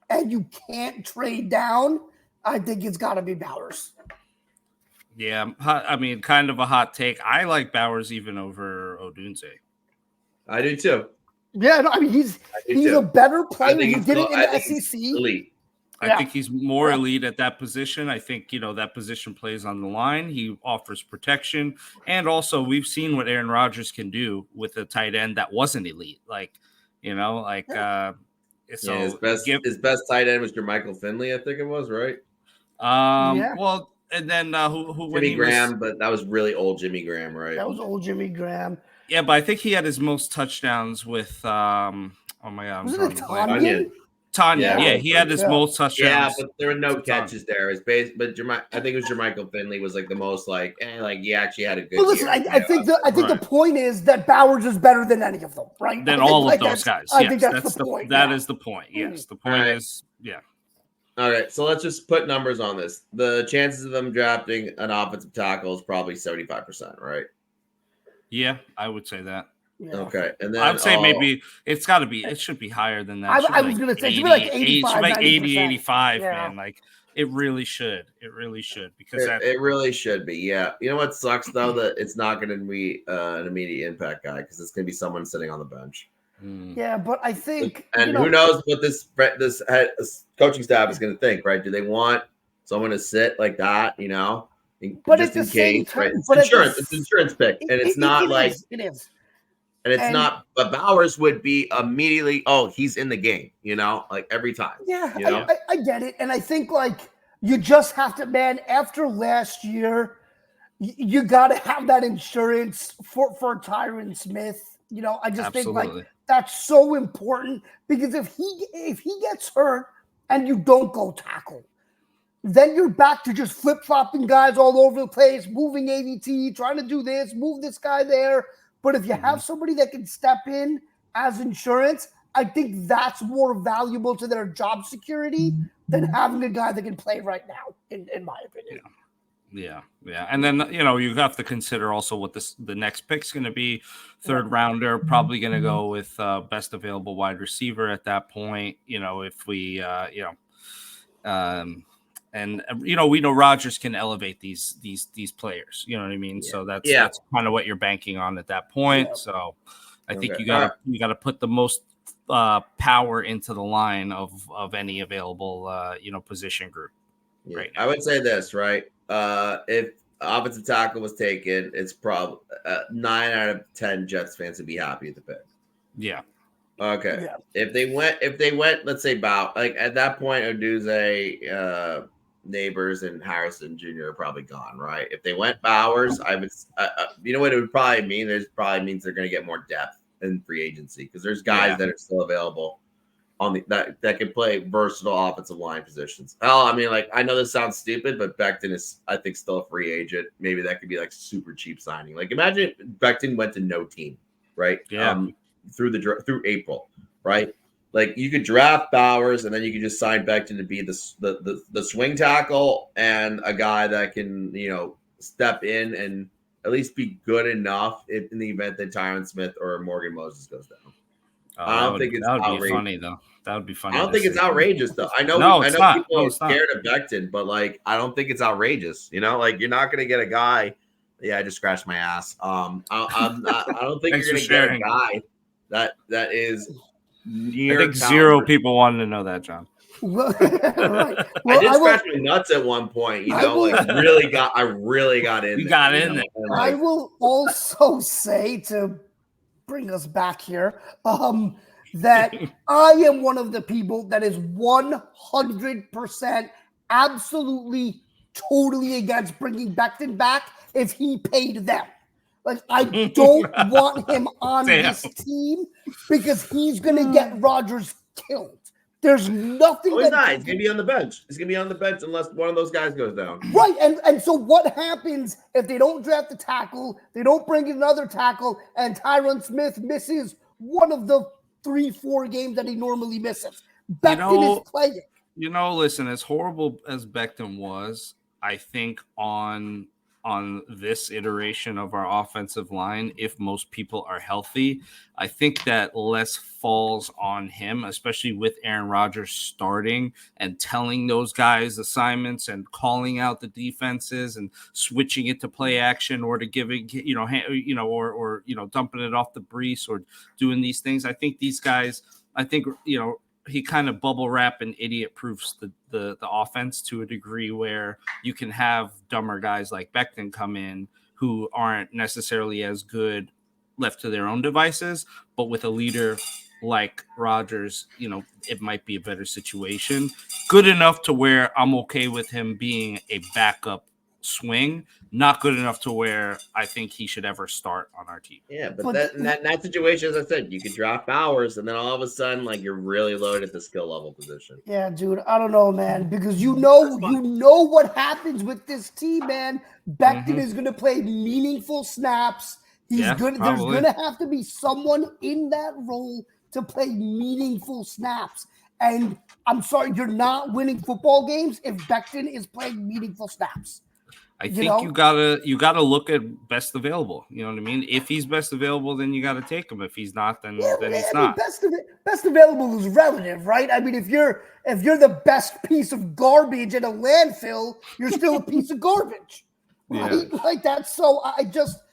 and you can't trade down, I think it's got to be Bowers. Yeah, I mean, kind of a hot take. I like Bowers even over Odunze. I do too. Yeah, no, I mean he's a better player. He did it in the SEC. Elite. I think he's more elite at that position. I think that position plays on the line. He offers protection, and also we've seen what Aaron Rodgers can do with a tight end that wasn't elite. So his best tight end was Jermichael Finley, I think it was, right? Well. And then Jimmy Graham, but that was really old Jimmy Graham, right? That was old Jimmy Graham. Yeah, but I think he had his most touchdowns with oh my god, was it Tanya? Yeah, he had his most touchdowns. Yeah, but there were no catches there. It's based, but I think it was Jermichael Finley was like the most he actually had a good. Well, listen, year. I think the point is that Bowers is better than any of them, right? Than all of those guys. I think that's the point. That is the point. Yes, the point is All right, so let's just put numbers on this. The chances of them drafting an offensive tackle is probably 75%, right? Yeah, I would say that. Yeah. Okay, and then I would say maybe it should be higher than that. I was going to say it should be like 85, 80, 85, man. Like it really should. It really should because it really should be. Yeah. You know what sucks though that it's not going to be an immediate impact guy because it's going to be someone sitting on the bench. Yeah, but I think, and who knows what this coaching staff is going to think, right? Do they want someone to sit like that, But just in case, right? It's insurance. It's insurance pick, and it's not like it is. And it's not, but Bowers would be immediately, he's in the game, like every time. Yeah, I get it, and I think you just have to, man. After last year, you got to have that insurance for Tyron Smith. I just think that's so important because if he gets hurt and you don't go tackle, then you're back to just flip-flopping guys all over the place, moving AVT, trying to do this, move this guy there. But if you have somebody that can step in as insurance, I think that's more valuable to their job security than having a guy that can play right now, in my opinion. Yeah. And then, you have to consider also what the next pick's going to be. Third rounder, probably going to go with best available wide receiver at that point. If we, and we know Rodgers can elevate these players. You know what I mean? Yeah. So that's kind of what you're banking on at that point. Yeah. So I think you got to put the most power into the line of any available position group. Yeah. Right now. I would say this, right? If offensive tackle was taken, it's probably 9 out of 10 Jets fans would be happy with the pick. Yeah. Okay. Yeah. If they went, let's say at that point, Odunze, Neighbors, and Harrison Jr. are probably gone, right? If they went Bowers, I would, you know what it would probably mean? It probably means they're going to get more depth in free agency because there's guys that are still available on that can play versatile offensive line positions. I know this sounds stupid, but Becton is, I think, still a free agent. Maybe that could be super cheap signing. Imagine Becton went to no team, right? Yeah. Through April. right? Like you could draft Bowers and then you could just sign Becton to be the swing tackle and a guy that can, step in and at least be good enough in the event that Tyron Smith or Morgan Moses goes down. I don't think it's that would be outrageous. funny though. That would be funny. I don't think it's outrageous though. I know it's not. people No, are it's not. scared of Becton, but like I don't think it's outrageous. Like you're not gonna get a guy. Yeah, I just scratched my ass. I don't think Thanks you're for gonna get a sharing. guy that is near. I think zero people wanted to know that, John. Well, right. I did scratch my nuts at one point. I really got in. You got in there. I will also say, to bring us back here, that I am one of the people that is 100% absolutely totally against bringing Becton back if he paid them. Like, I don't want him on this team because he's going to get Rodgers killed. There's nothing. He's not. He's going to be on the bench. He's going to be on the bench unless one of those guys goes down. Right. And so what happens if they don't draft the tackle, they don't bring in another tackle, and Tyron Smith misses one of the 3-4 games that he normally misses? Becton is playing. Listen, as horrible as Becton was, I think on this iteration of our offensive line, if most people are healthy, I think that less falls on him, especially with Aaron Rodgers starting and telling those guys assignments and calling out the defenses and switching it to play action or to give it, or dumping it off the Brees or doing these things. I think these guys, he kind of bubble wrap and idiot proofs the offense to a degree where you can have dumber guys like Becton come in who aren't necessarily as good left to their own devices, but with a leader like Rodgers, it might be a better situation. Good enough to where I'm okay with him being a backup swing, not good enough to where I think he should ever start on our team. Yeah, but in that situation, as I said, you could draft Bowers, and then all of a sudden, like you're really loaded at the skill level position. Yeah, dude, I don't know, man, because you know what happens with this team, man. Becton is going to play meaningful snaps. There's going to have to be someone in that role to play meaningful snaps. And I'm sorry, you're not winning football games if Becton is playing meaningful snaps. I think you gotta look at best available. You know what I mean? If he's best available, then you gotta take him. If he's not, then he's not. Best available is relative, right? I mean, if you're the best piece of garbage in a landfill, you're still a piece of garbage, right? Yeah. Like that's so. I just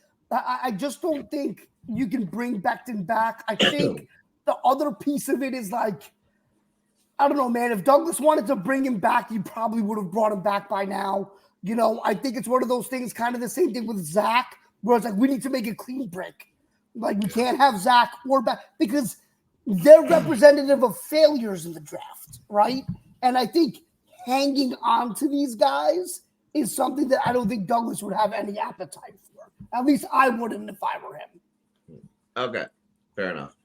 don't think you can bring Becton back. I think the other piece of it is like, I don't know, man. If Douglas wanted to bring him back, he probably would have brought him back by now. I think it's one of those things, kind of the same thing with Zach, where it's like, we need to make a clean break. Like, we can't have Zach or back because they're representative of failures in the draft, right? And I think hanging on to these guys is something that I don't think Douglas would have any appetite for. At least I wouldn't if I were him. Okay. Fair enough.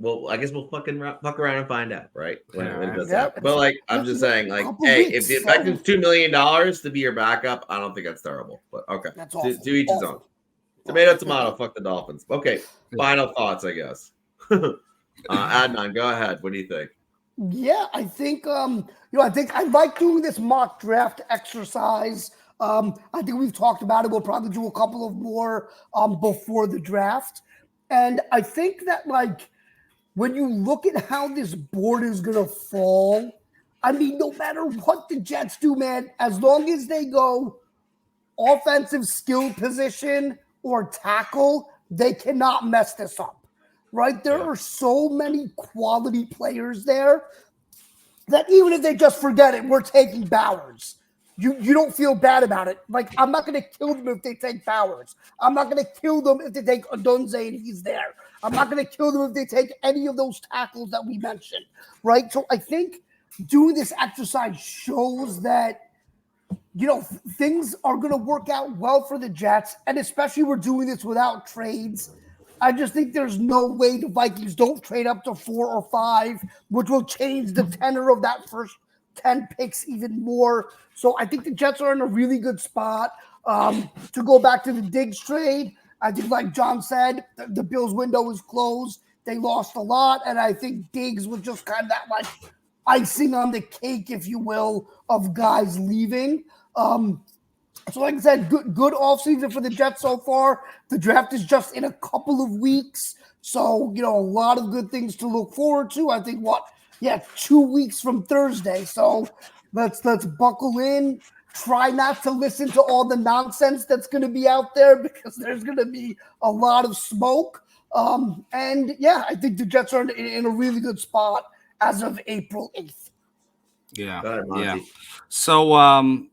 Well, I guess we'll fuck around and find out, right? When it does happen. But like, I'm just saying, like, hey, if the Becton's $2 million to be your backup, I don't think that's terrible. But okay, that's awful. To each his own. Tomato. Fuck the Dolphins. Okay, final thoughts, I guess. Adnan, go ahead. What do you think? Yeah, I think I think I like doing this mock draft exercise. I think we've talked about it. We'll probably do a couple of more before the draft, and I think that like, when you look at how this board is going to fall, I mean, no matter what the Jets do, man, as long as they go offensive skill position or tackle, they cannot mess this up, right? There are so many quality players there that even if they just forget it, we're taking Bowers. You don't feel bad about it. Like, I'm not going to kill them if they take Bowers. I'm not going to kill them if they take Odunze and he's there. I'm not going to kill them if they take any of those tackles that we mentioned, right? So I think doing this exercise shows that, things are going to work out well for the Jets, and especially we're doing this without trades. I just think there's no way the Vikings don't trade up to 4 or 5, which will change the tenor of that first 10 picks even more. So I think the Jets are in a really good spot. To go back to the Diggs trade, I think, like John said, the Bills' window is closed. they lost a lot, and I think Diggs was just kind of that like icing on the cake, if you will, of guys leaving. So like I said, good offseason for the Jets so far. The draft is just in a couple of weeks. So, a lot of good things to look forward to. I think 2 weeks from Thursday. So let's buckle in. Try not to listen to all the nonsense that's going to be out there because there's going to be a lot of smoke. I think the Jets are in a really good spot as of April 8th. Yeah. Go ahead, Monty. Yeah. So,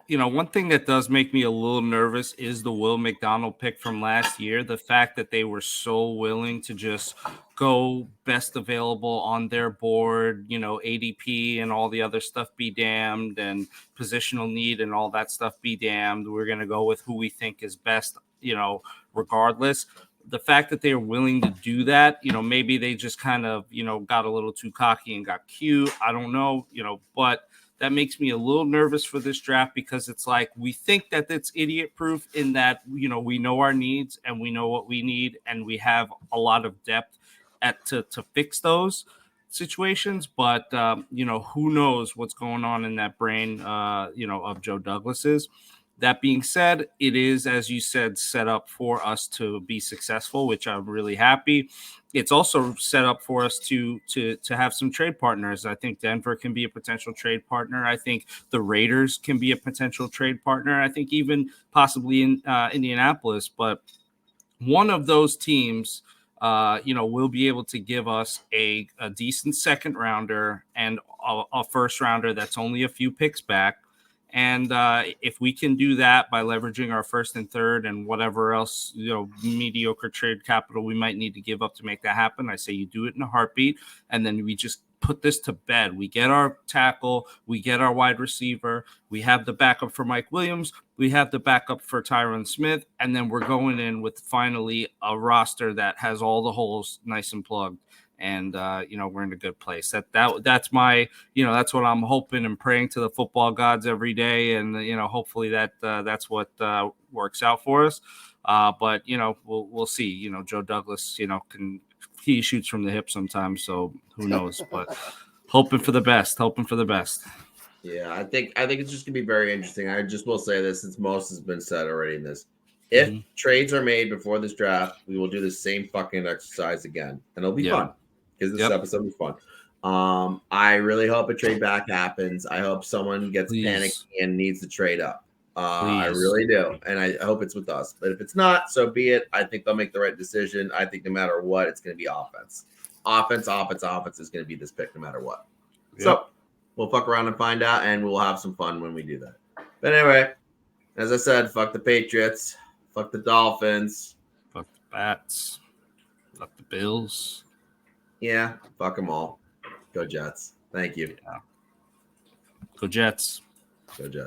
one thing that does make me a little nervous is the Will McDonald pick from last year. The fact that they were so willing to just go best available on their board, ADP and all the other stuff be damned, and positional need and all that stuff be damned. We're going to go with who we think is best, regardless. The fact that they're willing to do that, maybe they just kind of, got a little too cocky and got cute. I don't know, but that makes me a little nervous for this draft because it's like we think that it's idiot proof in that, we know our needs and we know what we need and we have a lot of depth to fix those situations. But, who knows what's going on in that brain, of Joe Douglas's. That being said, it is, as you said, set up for us to be successful, which I'm really happy. It's also set up for us to have some trade partners. I think Denver can be a potential trade partner. I think the Raiders can be a potential trade partner. I think even possibly in Indianapolis. But one of those teams, will be able to give us a decent second rounder and a first rounder that's only a few picks back. And if we can do that by leveraging our first and third and whatever else, mediocre trade capital we might need to give up to make that happen, I say you do it in a heartbeat. And then we just put this to bed. We get our tackle, we get our wide receiver, we have the backup for Mike Williams, we have the backup for Tyron Smith, and then we're going in with finally a roster that has all the holes nice and plugged. And we're in a good place. That's my, that's what I'm hoping and praying to the football gods every day, and hopefully that's what works out for us. But we'll see. Joe Douglas, he shoots from the hip sometimes, so who knows? But hoping for the best. Yeah, I think it's just gonna be very interesting. I just will say this, since most has been said already in this. If trades are made before this draft, we will do the same fucking exercise again, and it'll be fun. Because this episode will be fun. I really hope a trade back happens. I hope someone gets panicked and needs to trade up. I really do. And I hope it's with us. But if it's not, so be it. I think they'll make the right decision. I think no matter what, it's going to be offense. Offense is going to be this pick no matter what. Yep. So we'll fuck around and find out, and we'll have some fun when we do that. But anyway, as I said, fuck the Patriots. Fuck the Dolphins. Fuck the Pats. Fuck the Bills. Yeah, fuck them all. Go Jets. Thank you. Yeah. Go Jets. Go Jets.